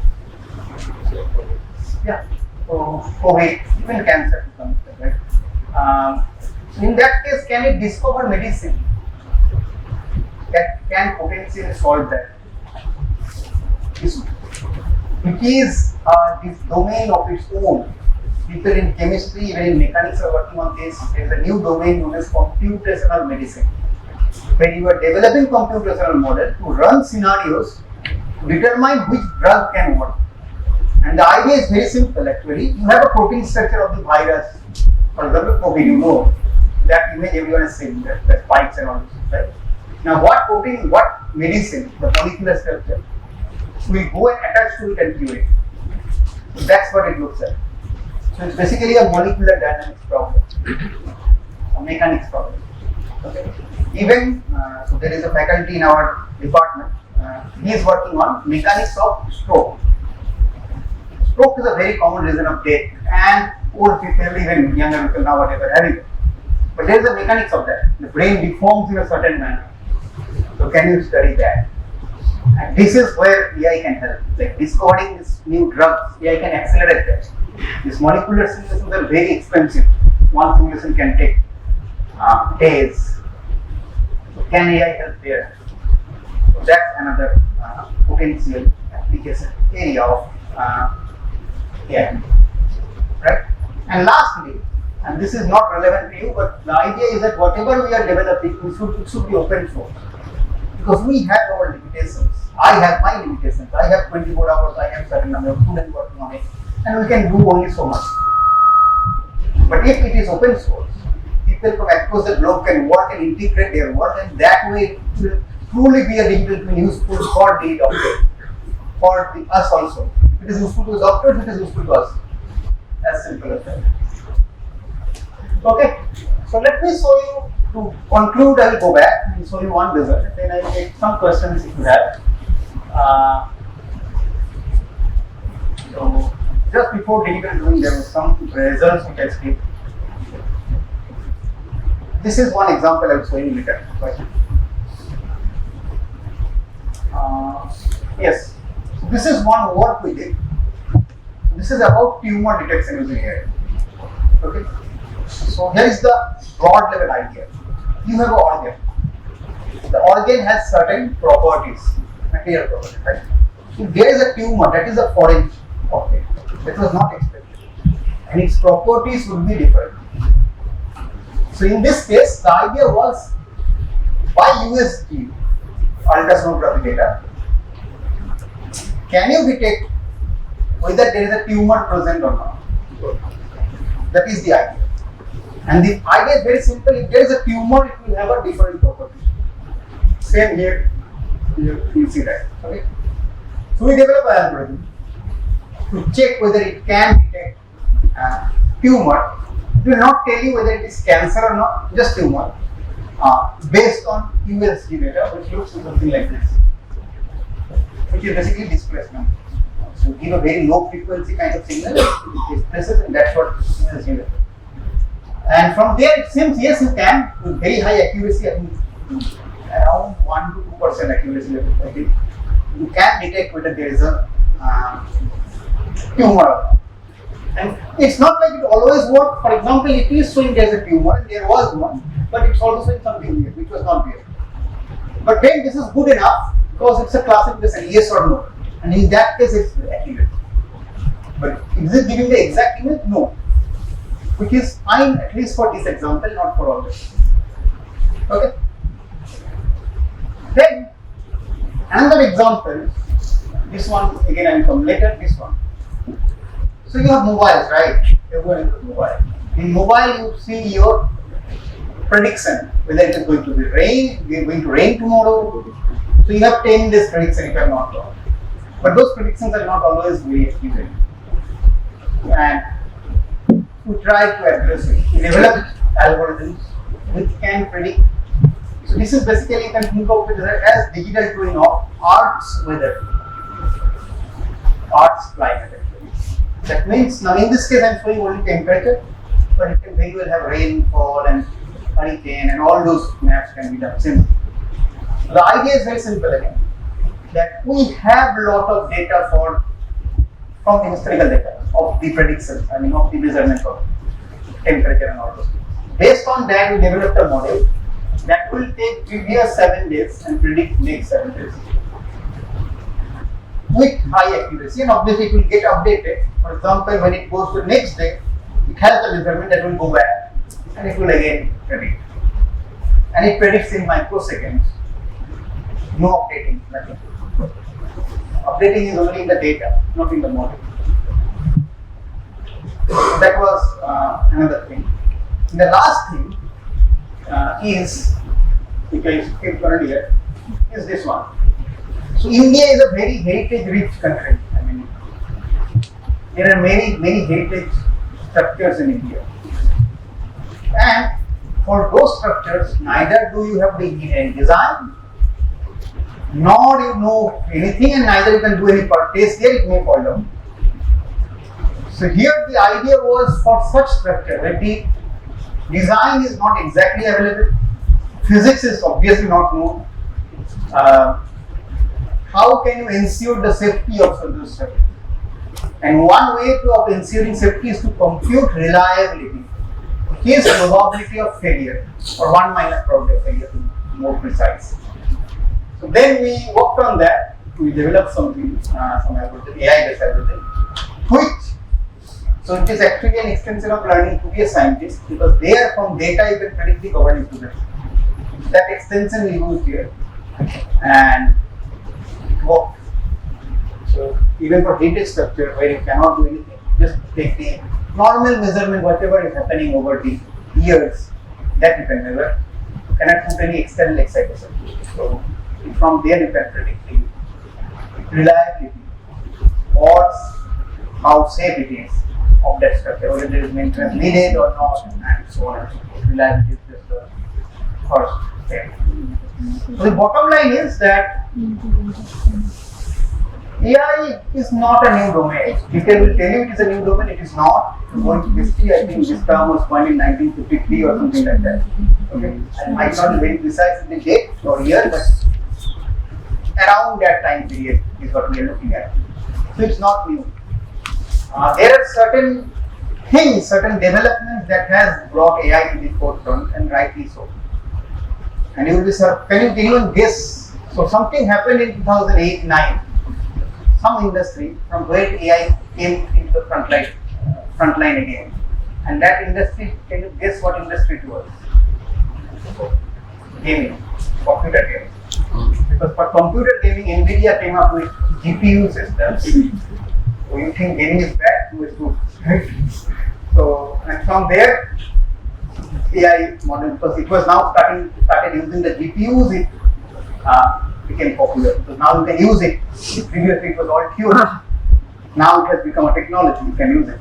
Yeah. So COVID, even cancer to some extent, right? In that case, can it discover medicine that can potentially solve that issue? It is this domain of its own. People in chemistry, even in mechanics are working on this. There is a new domain known as computational medicine, where you are developing computational model to run scenarios to determine which drug can work. And the idea is very simple actually. You have a protein structure of the virus, for example, COVID, you know, that image everyone has seen, the spikes and all this, right? Now what protein, what medicine, the molecular structure, will go and attach to it and cure it. So that's what it looks like. So it's basically a molecular dynamics problem, a mechanics problem. Okay. Even so, there is a faculty in our department. He is working on mechanics of stroke. Stroke is a very common reason of death, and old people, even younger people nowadays are having it. But there is a mechanics of that. The brain deforms in a certain manner. So can you study that? And this is where AI can help. Like discovering these new drugs, AI can accelerate that. These molecular simulations are very expensive. one simulation can take days. So can AI help there? So that's another potential application area of AI, right? And lastly, and this is not relevant to you, but the idea is that whatever we are developing, it should be open source, because we have our limitations. I have my limitations. I have 24 hours. I have certain number of students working on it, and we can do only so much. But if it is open source, people from across the globe can work and integrate their work, and that way it will truly be a digital twin useful for the doctor, for us also. If it is useful to the doctors, it is useful to us. As simple as that. Okay, so let me show you, to conclude, I will go back and show you one result, and then I will take some questions if you have. So, just before digital twin, there were some results which I skipped. This is one example I will show you later. Yes, so this is one work we did. This is about tumor detection using AI. Okay, so here is the broad level idea. You have an organ. The organ has certain properties, material properties, right? If there is a tumor, that is a foreign object. That was not expected, and its properties would be different. So in this case, the idea was, by USG, ultrasonography data, can you detect whether there is a tumor present or not? That is the idea. And the idea is very simple. If there is a tumor, it will have a different property. Same here, you see that. Okay. So we develop an algorithm to check whether it can detect tumor. It will not tell you whether it is cancer or not, just tumor, based on USG data, which looks something like this, which is basically displacement. So give a very low frequency kind of signal, it displaces, and that's what USG data. And from there, it seems yes, you can with very high accuracy, I think around 1 to 2% accuracy level. I think you can detect whether there is a tumor. And it's not like it always works. For example, it is showing there is a tumor, and there was one, but it's also showing something here, which was not there. But then this is good enough because it's a classification, yes or no. And in that case, it's accurate. But is it giving the exact image? No. Which is fine, at least for this example, not for all this. Okay. Then another example, this one again I will come later, this one. So you have mobiles, right? Everyone has mobile. In mobile, you see your prediction, whether it is going to be rain, we are going to rain tomorrow. So you have 10 days prediction if I am not wrong. But those predictions are not always very accurate. And we try to address it. We developed algorithms which can predict. So this is basically, you can think of it as digital twin of Earth's weather, Earth's climate. That means, now in this case I am showing only temperature, but it can very well have rainfall and hurricane, and all those maps can be done simply. The idea is very simple again, that we have a lot of data from the historical data of the predictions, I mean of the measurement of temperature and all those things. Based on that, we developed a model that will take previous 7 days and predict next 7 days with high accuracy, and obviously it will get updated. For example, when it goes to next day, it has the measurement that will go back and it will again predict. And it predicts in microseconds. No updating, nothing. Updating is only in the data, not in the model. So that was another thing. And the last thing is, which I skipped earlier, is this one. So India is a very heritage-rich country. I mean, there are many heritage structures in India, and for those structures, neither do you have the engineering design, nor you know anything, and neither you can do any purchase there. It may fall down. So here the idea was for such structure that the design is not exactly available, physics is obviously not known. How can you ensure the safety of those structures? And one way of ensuring safety is to compute reliability. his probability of failure, or 1 minus probability of failure to be more precise. So then we worked on that. We developed something, some algorithm, AI-based algorithm, which, so it is actually an extension of learning to be a scientist, because there from data you can predict the governing students. That extension we used here, and it worked. So even for data structure where you cannot do anything, just take the normal measurement, whatever is happening over the years, that you can measure. You cannot put any external excitation. So from there you can predict the reliability or how safe it is of that structure, whether there is maintenance needed or not, and so on and so forth. Reliability is just the first step. So the bottom line is that AI is not a new domain. People will tell you it is a new domain, it is not. Going to history, I think this term was coined in 1953 or something like that. Okay, I might not be very precise in the date or year, but around that time period is what we are looking at. So it's not new. There are certain things, certain developments that has brought AI to the forefront, and rightly so. And you will be can you even guess? So something happened in 2008-9. Some industry from where AI came into the front line again. And that industry, can you guess what industry it was? Gaming, computer gaming. Because for computer gaming, NVIDIA came up with GPU systems. So you think gaming is bad? No, it's good. So, and from there, AI model, because it was now started using the GPUs, it became popular. Because now you can use it. Previously it was all theory. Now it has become a technology, you can use it.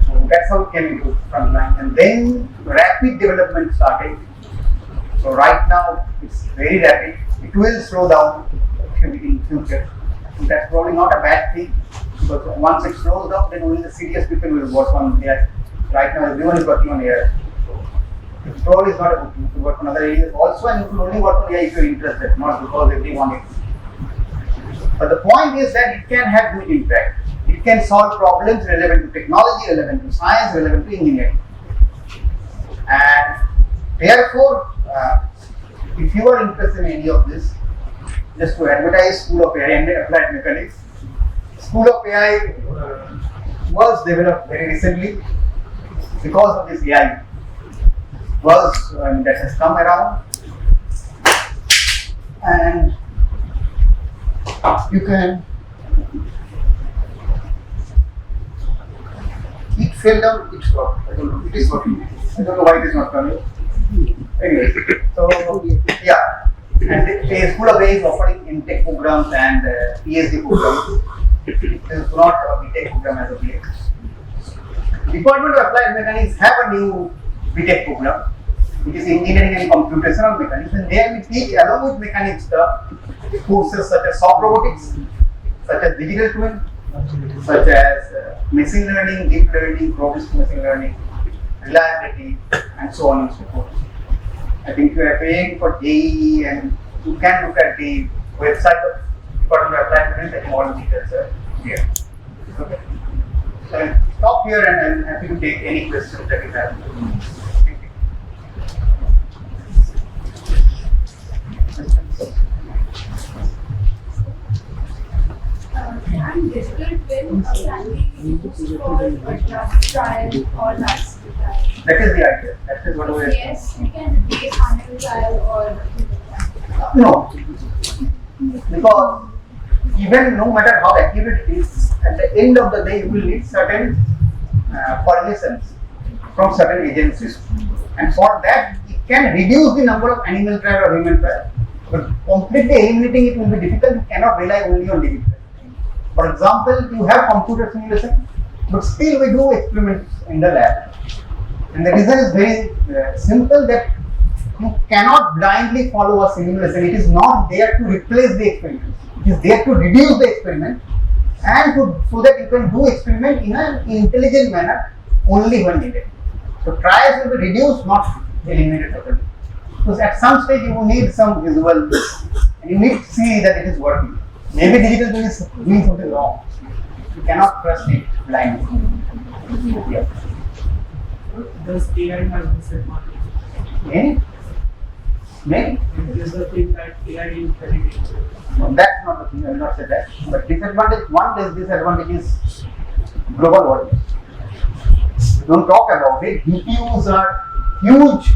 So that's how it came into front line. And then rapid development started. So right now it's very rapid. It will slow down in future. And that's probably not a bad thing, because once it slows down, then only the serious people will work on AI. Right now everyone is working on AI. So it probably is not a good thing to work on other areas also, and you can only work on AI if you are interested, not because everyone is. But the point is that it can have good impact. It can solve problems relevant to technology, relevant to science, relevant to engineering. And therefore, if you are interested in any of this, just to advertise School of AI and Applied Mechanics. School of AI was developed very recently because of this AI buzz that has come around, and you can. It fell down, it stopped. I don't know, it is working. I don't know why it is not coming. Anyway, so yeah. And the School of AI is offering in-tech programs and PhD programs. It is not a B.Tech program as of yet. Department of Applied Mechanics have a new B.Tech program, which is Engineering and Computational Mechanics, and there we teach along with mechanics stuff courses such as soft robotics, such as digital twin, such as machine learning, deep learning, probabilistic machine learning, reliability, and so on and so forth. I think you are paying for JEE, and you can look at the website of Department of Applied Mechanics. I think all the details are here. Okay. So I'll stop here, and I'm happy to take any questions that you have. Thank you. Can digital twin can be used for drug trial or last trial? That is the idea. That is what we are. Yes, we can replace animal trial or No, because even no matter how accurate it is, at the end of the day, you will need certain permissions from certain agencies, and for that, it can reduce the number of animal trial or human trial. But completely eliminating it will be difficult. You cannot rely only on digital. For example, you have computer simulation, but still we do experiments in the lab. And the reason is very simple, that you cannot blindly follow a simulation. It is not there to replace the experiment. It is there to reduce the experiment, and so that you can do experiment in an intelligent manner only when needed. So trials will be reduced, not eliminated totally. Because at some stage you need some visual, and you need to see that it is working. Maybe digital twin is doing something wrong. You cannot trust it blindly. Yeah. does AI have disadvantage? Many? Many? Is the thing that AI is very dangerous? No, that's not the thing, I will not say that. But disadvantage is global warming. Don't talk about it. GPUs are huge,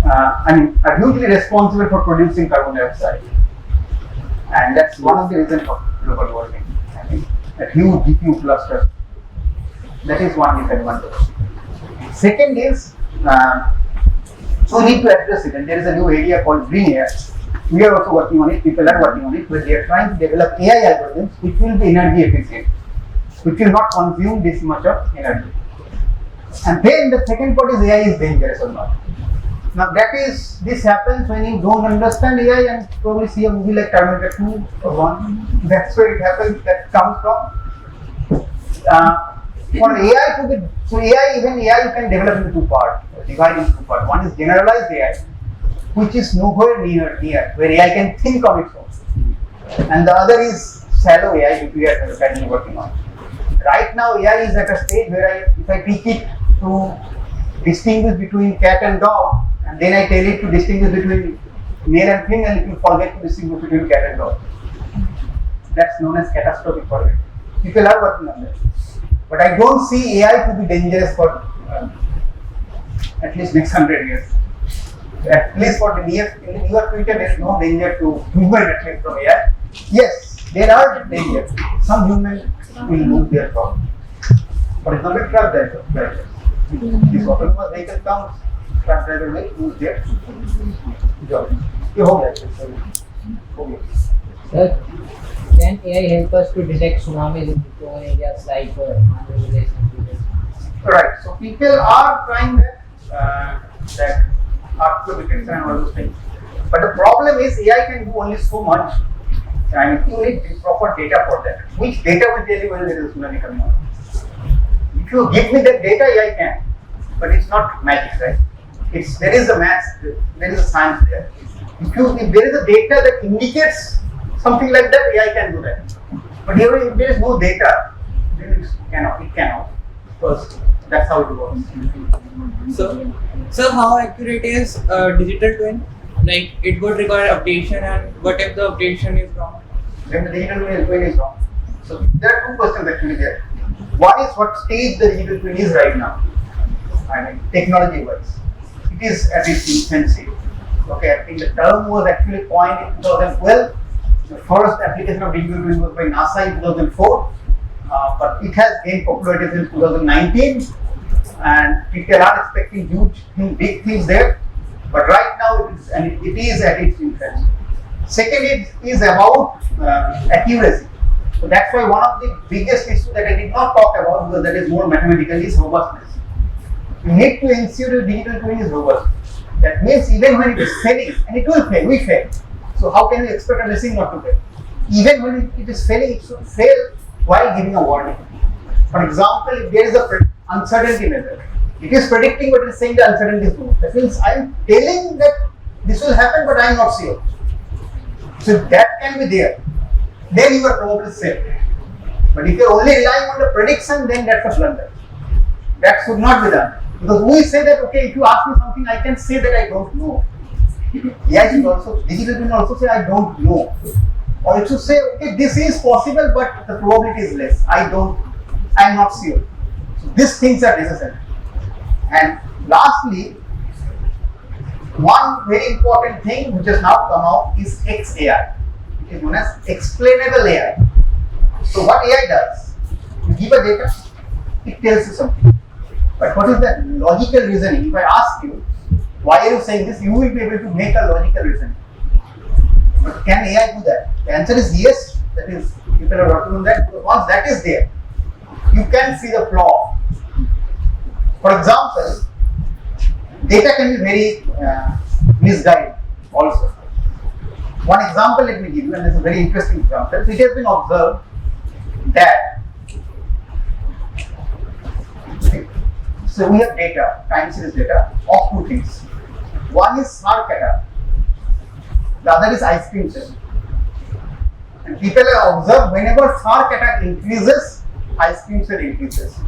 are hugely responsible for producing carbon dioxide. And that's one of the reasons for global warming. I think a huge GPU cluster. That is one disadvantage. Second is, so we need to address it, and there is a new area called green AI. We are also working on it, people are working on it, but they are trying to develop AI algorithms which will be energy efficient, which will not consume this much of energy. And then the second part is AI is dangerous or not. Now this happens when you don't understand AI and probably see a movie like Terminator 2 or 1. That's where it happens, that comes from. For AI to be, so even AI you can develop into two parts, divide into two parts. One is generalized AI, which is nowhere near where AI can think on its own. And the other is shallow AI, which we are currently working on. Right now AI is at a stage where if I teach it to distinguish between cat and dog, and then I tell it to distinguish between male and female, it will forget to distinguish between cat and dog. That's known as catastrophic for it. People are working on that. But I don't see AI to be dangerous for at least next 100 years. At least for the near future, there is no danger to human at least from AI. Yes, there are dangers. Some humans will lose their job. For example, truck drivers. This autonomous vehicle comes, truck driver will lose their job. You hope that. Sir, can AI help us to detect tsunamis in prone areas like Andhra Pradesh and Gujarat? Right. So people are trying that earthquake detection and all those things. But the problem is AI can do only so much, and you need proper data for that. Which data will tell you whether there is a tsunami coming on? If you give me that data, AI can, but it's not magic, right? There is a maths, there is a science there. If there is a data that indicates something like that, AI can do that. But if there is no data, then it cannot. Because that's how it works. So how accurate is digital twin? Like it would require updation, and what if the updation is wrong? Then the digital twin is wrong. So there are two questions actually there. One is what stage the digital twin is right now. I mean, technology-wise, it is at its infancy. Okay, I think the term was actually coined in 2012. The first application of digital twin was by NASA in 2004, but it has gained popularity since 2019, and people are expecting huge, big things there. But right now, it is at its infancy. Second, is about accuracy. So that's why one of the biggest issues that I did not talk about, because that is more mathematical, is robustness. You need to ensure your digital twin is robust. That means even when it is failing, and it will fail, we fail. So how can we expect a machine not to fail? Even when it is failing, it should fail while giving a warning. For example, if there is a uncertainty method, it is predicting but it is saying the uncertainty is no. That means I am telling that this will happen but I am not sure. So if that can be there, then you are probably safe. But if you are only relying on the prediction, then that's a blunder. That should not be done. Because we say that, okay, if you ask me something, I can say that I don't know. AI should also, digital twin also say I don't know. Or it should say, okay, this is possible, but the probability is less. I am not sure. So these things are necessary. And lastly, one very important thing which has now come out is XAI. It is known as explainable AI. So what AI does, you give a data, it tells you something. But what is the logical reasoning? If I ask you, why are you saying this, you will be able to make a logical reasoning. But can AI do that? The answer is yes. That is, people are working on that. Because once that is there, you can see the flaw. For example, data can be very misguided also. One example let me give you, and this is a very interesting example. It has been observed that, so we have data, time series data of two things. One is SAR kata, the other is ice cream sale. And people have observed whenever SAR kata increases, ice cream sale increases.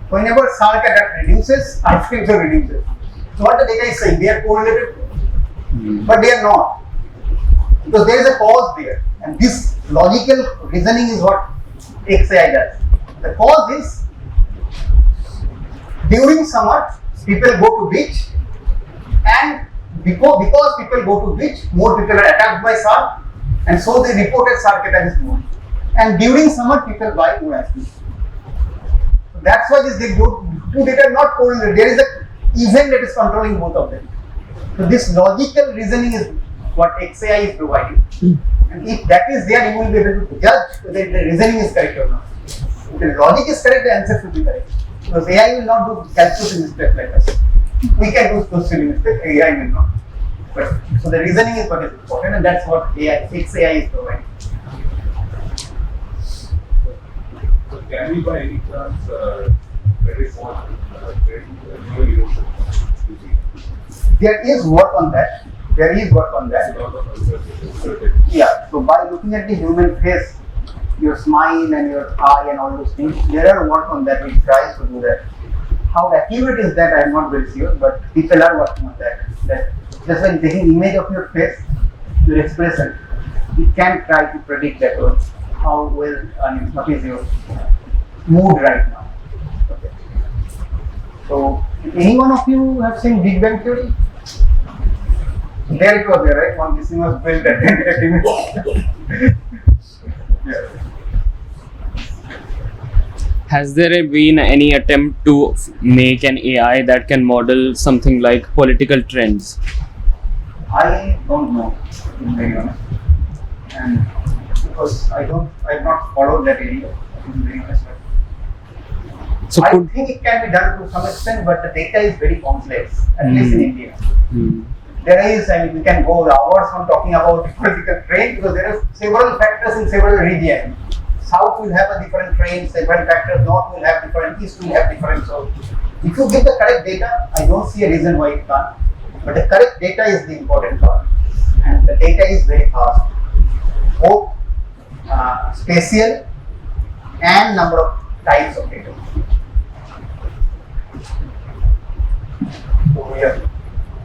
Whenever salt attack reduces, ice cream also reduces. So what the data is saying, they are correlated, but they are not. Because there is a cause there. And this logical reasoning is what XAI does. The cause is, during summer, people go to beach, and because people go to beach, more people are attacked by shark, and so the reported shark attack is more. And during summer, people buy more ice cream. So that's why two data are not correlated. There is an event that is controlling both of them. So this logical reasoning is what XAI is providing. And if that is there, you will be able to judge whether the reasoning is correct or not. If the logic is correct, the answer should be correct. Because AI will not do calculation mistakes like us. We can do those silly mistakes, AI will not. But so the reasoning is what is important, and that's what XAI is providing. So can we by any chance predict what new leadership using? There is work on that. Yeah, so by looking at the human face, your smile and your eye and all those things, there are work on that, which tries to do that. How accurate is that, I am not very sure, but people are working on that. That just by taking image of your face, your expression, it can try to predict that or how well, what is your mood right now. Okay. So, any one of you have seen Big Bang Theory? There it was there, right? One this thing was built at 30 minutes. Yeah. Has there been any attempt to make an AI that can model something like political trends? I don't know, to be very honest. And because I have not followed that area, to be very honest. So I think it can be done to some extent, but the data is very complex, at least in India. There is, we can go hours on talking about the political trend because there are several factors in several regions. South will have a different trend, several factors, North will have different, East will have different. So, if you give the correct data, I don't see a reason why it can't. But the correct data is the important part. And the data is very fast. Both spatial and number of types of data. So, yeah.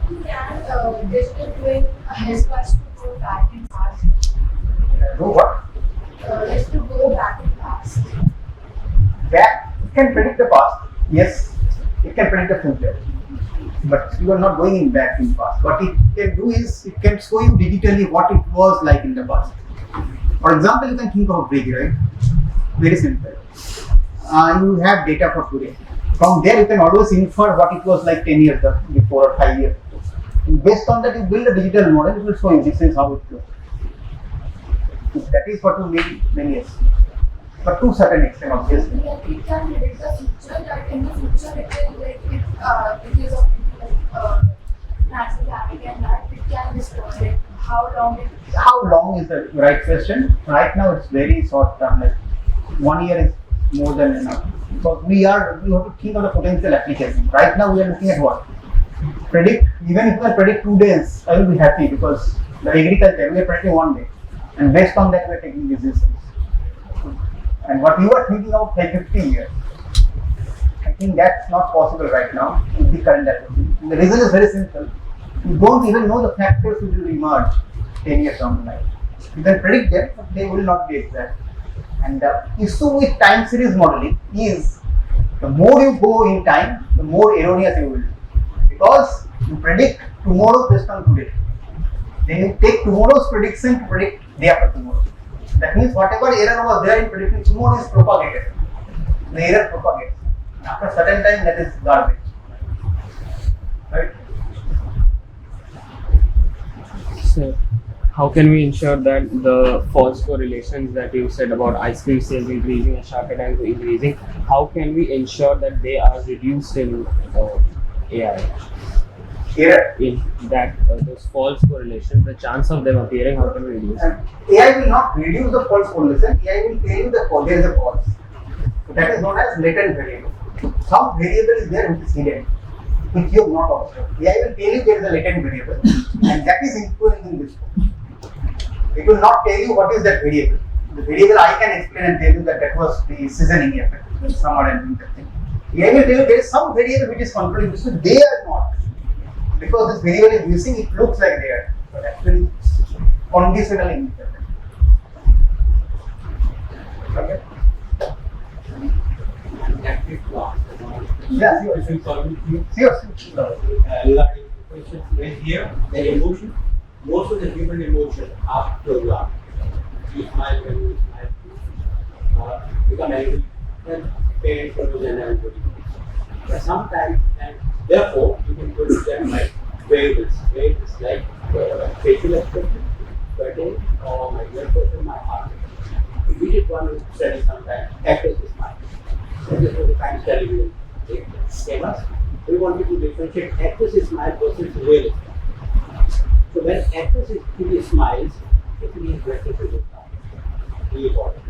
Can digital twin help us to go back in past? Do what? Just to go back in past. That it can predict the past. Yes, it can predict the future. But you are not going in back in past. What it can do is it can show you digitally what it was like in the past. For example, you can think of Brig, right? Very simple. You have data for today. From there, you can always infer what it was like 10 years before or 5 years. Based on that, you build a digital model. It will show you this is how it looks. That is what you need many years. But to certain extent, obviously. It can predict the future, that in the future it will because of natural gravity and that it can destroy it. How long is the right question? Right now, it's very short term. Like 1 year is more than enough. Because we have to think of the potential application. Right now, we are looking at what? Predict. Even if I predict 2 days, I will be happy because the agriculture we are predicting 1 day. And based on that, we are taking decisions. And what you are thinking of like 50 years, I think that's not possible right now with the current approach. The reason is very simple. You don't even know the factors which will emerge 10 years down the line. You can predict them, but they will not be exact. And the issue with time series modeling is the more you go in time, the more erroneous you will be. Because you predict tomorrow based on today. Then you take tomorrow's prediction to predict day after tomorrow. That means whatever error was there in predicting tomorrow is propagated. The error propagates. After a certain time, that is garbage. Right? So, how can we ensure that the false correlations that you said about ice cream sales increasing and shark attacks increasing, how can we ensure that they are reduced in AI? Error. In that those false correlations, the chance of them appearing, how can we reduce? AI will not reduce the false correlation. AI will tell you that there is a false. So that is known as latent variable. Some variable is there which is hidden, which you have not observed. AI will tell you there is a latent variable, and that is influencing this code. It will not tell you what is that variable. The variable I can explain and tell you that was the seasoning effect, the summer and winter thing. AI will tell you there is some variable which is controlling this, so they are not. Because this variable is missing, it looks like they are, but actually conditional independent. Okay? Yeah, sure. Regarding questions raised here, the emotion, most of the human emotions are programmed. You smile when you smile, become angry, then pay attention and everybody. But sometimes, and therefore, you can put them like variables. Variables like facial expression, sweating, or my blood pressure, my heart rate. We did one study sometime, actors smile. And this was the Times television. They gave us. We wanted to differentiate actors' smile versus real smile. So when actors smiles, it means breakfast is really important.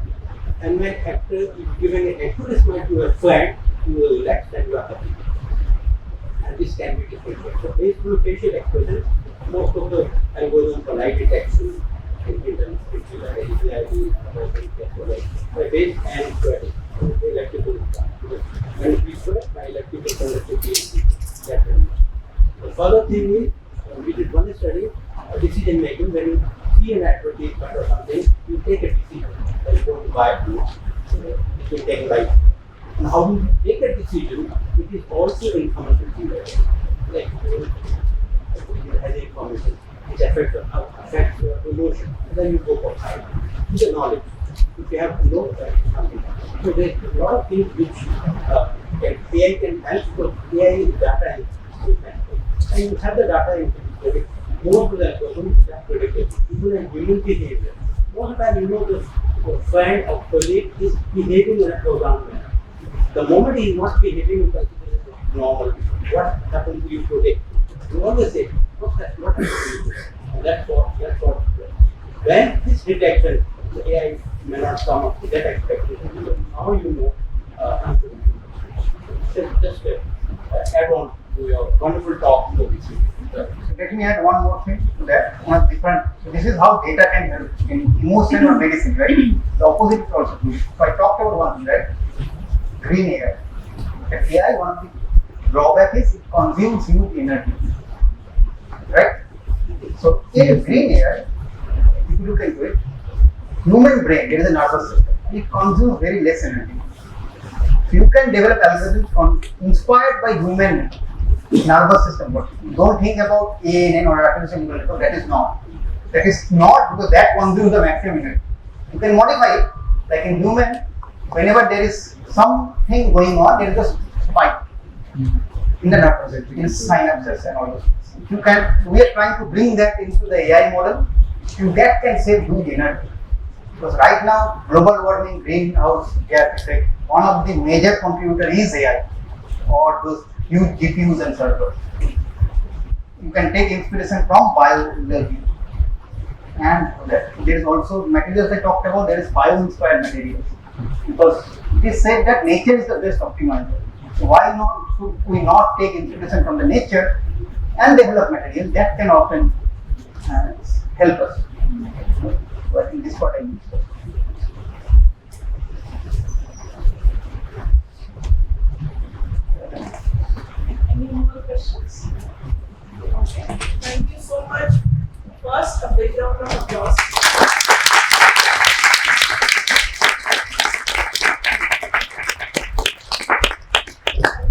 And when actor is giving an actual smile to a friend, you will relax and you are happy. And this can be differentiated. So based on facial expressions, most of the algorithms for lie detection, intelligence, by base and sweating. Electrical when we sweat by electrical conductivity. The further thing is, we did one study, decision making. When you see an advertisement or something, you take a decision. Like go to buy it, you take right. And how you take a decision, it is also information theory. Like it has information which affects your emotion. And then you go for science. It's a knowledge. If you have to know something. So there's a lot of things which AI can help, because AI is data and you have the data in predict. More to the algorithm that predicted. Even in human behavior. Most of the time you know the friend or colleague is behaving in a programmed manner. The moment he is not behaving in a normal, what happened to you today? You always say, what happened to you? And that's what when this detection, the AI may not come up to that expectation. Now you know just add on to your wonderful talk. Let me add one more thing to that. One different. So this is how data can help in emotion or medicine, right? The opposite is also true. So I talked about one thing, right? Green AI. The AI, one of the drawback is it consumes huge energy, right? So in green AI, if you look into it, human brain, there is a nervous system, it consumes very less energy. So you can develop algorithms inspired by human nervous system. But don't think about ANN or artificial intelligence. That is not. That is not, because that consumes the maximum energy. You can modify it, like in human, whenever there is something going on, there is a spike in the nervous system, in synapses and all those things. You can. We are trying to bring that into the AI model, and that can save huge energy. Because right now, global warming, greenhouse gas effect, one of the major contributor is AI, or those huge GPUs and servers. You can take inspiration from biology, and there is also materials I talked about. There is bio-inspired materials, because it is said that nature is the best optimizer. So why not should we not take inspiration from the nature and develop materials that can often help us? So I think this is what I mean. Any more questions? Okay. Thank you so much. First, a big round of applause.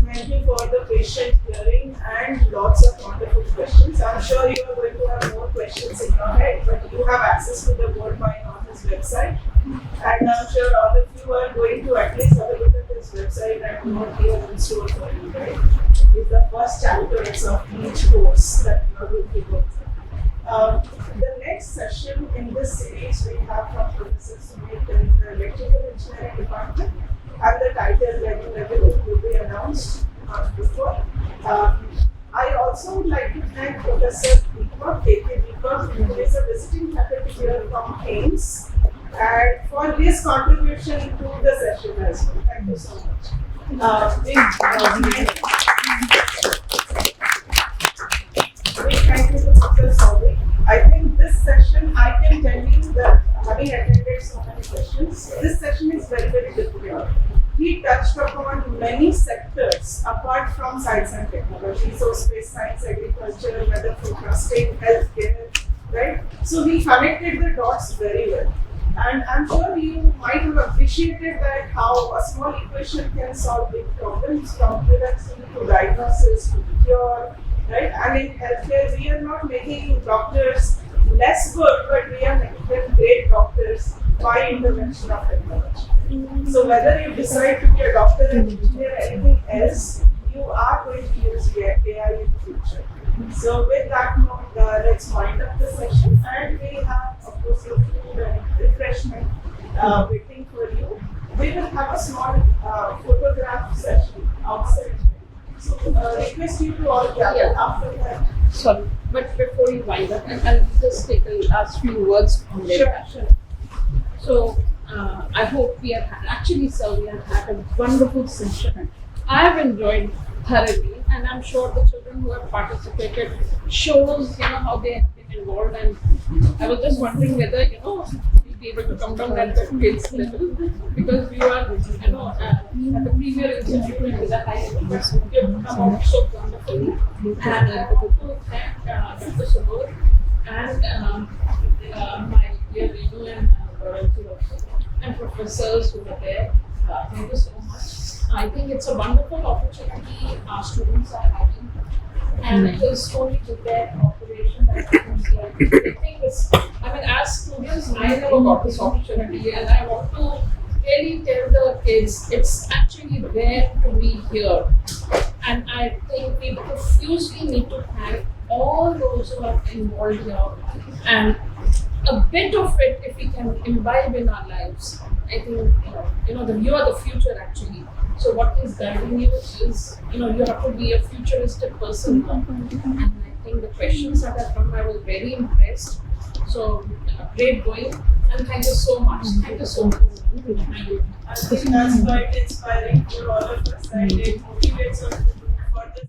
Thank you for the patient hearing and lots of wonderful questions. I'm sure you are going to have more questions in your head, but you have access to the board mind on his website. And I'm sure all of you are going to at least have a look at his website and what he has in store for you, right? It's the first chapters of each course that you are going to go through. The next session in this series we have from Professor Souvik in the Electrical Engineering Department, and the title when everything will be announced before. I also would like to thank Professor Deepak, who is a visiting faculty here from AIMS, and for his contribution to the session as well. Thank you so much. Big thank you to Professor Souvik. I think this session, I can tell you that having attended so many sessions, this session is very, very difficult. he touched upon many sectors apart from science and technology, so space science, agriculture, weather forecasting, healthcare, right? So he connected the dots very well. And I'm sure you might have appreciated that how a small equation can solve big problems, from prevention to diagnosis to cure, right? And in healthcare, we are not making doctors less good, but we are making them great doctors by intervention of technology. So whether you decide to be a doctor, an engineer, or anything else, you are going to use AI in the future. So with that note, let's wind up the session, and we have, of course, the food and refreshment waiting for you. We will have a small photograph session outside. So request you to all gather after that. Sorry, but before you wind up, I'll just take a last few words on that. Sure. So I hope we have had, actually, sir, we have had a wonderful session. I have enjoyed thoroughly, and I'm sure the children who have participated shows, how they have been involved. And I was just wondering whether, you'll be able to come down at the kids level, because you are, at the premier institute with a high university, you have come out so wonderfully. And I want to thank Dr. Souvik and my dear Renu and and professors who were there. Thank you so much. I think it's a wonderful opportunity our students are having, and it is only with their cooperation that happens here. I think as students, I never got this opportunity, and I want to really tell the kids it's actually rare to be here. And I think we profusely need to thank all those who are involved here, and a bit of it, if we can imbibe in our lives, I think, you are the future actually. So what is guiding you is, you have to be a futuristic person now. And I think the questions that have come, I was very impressed. So great going, and thank you so much. Thank you so much. Thank you. I think that's quite inspiring for all of us, and it motivates us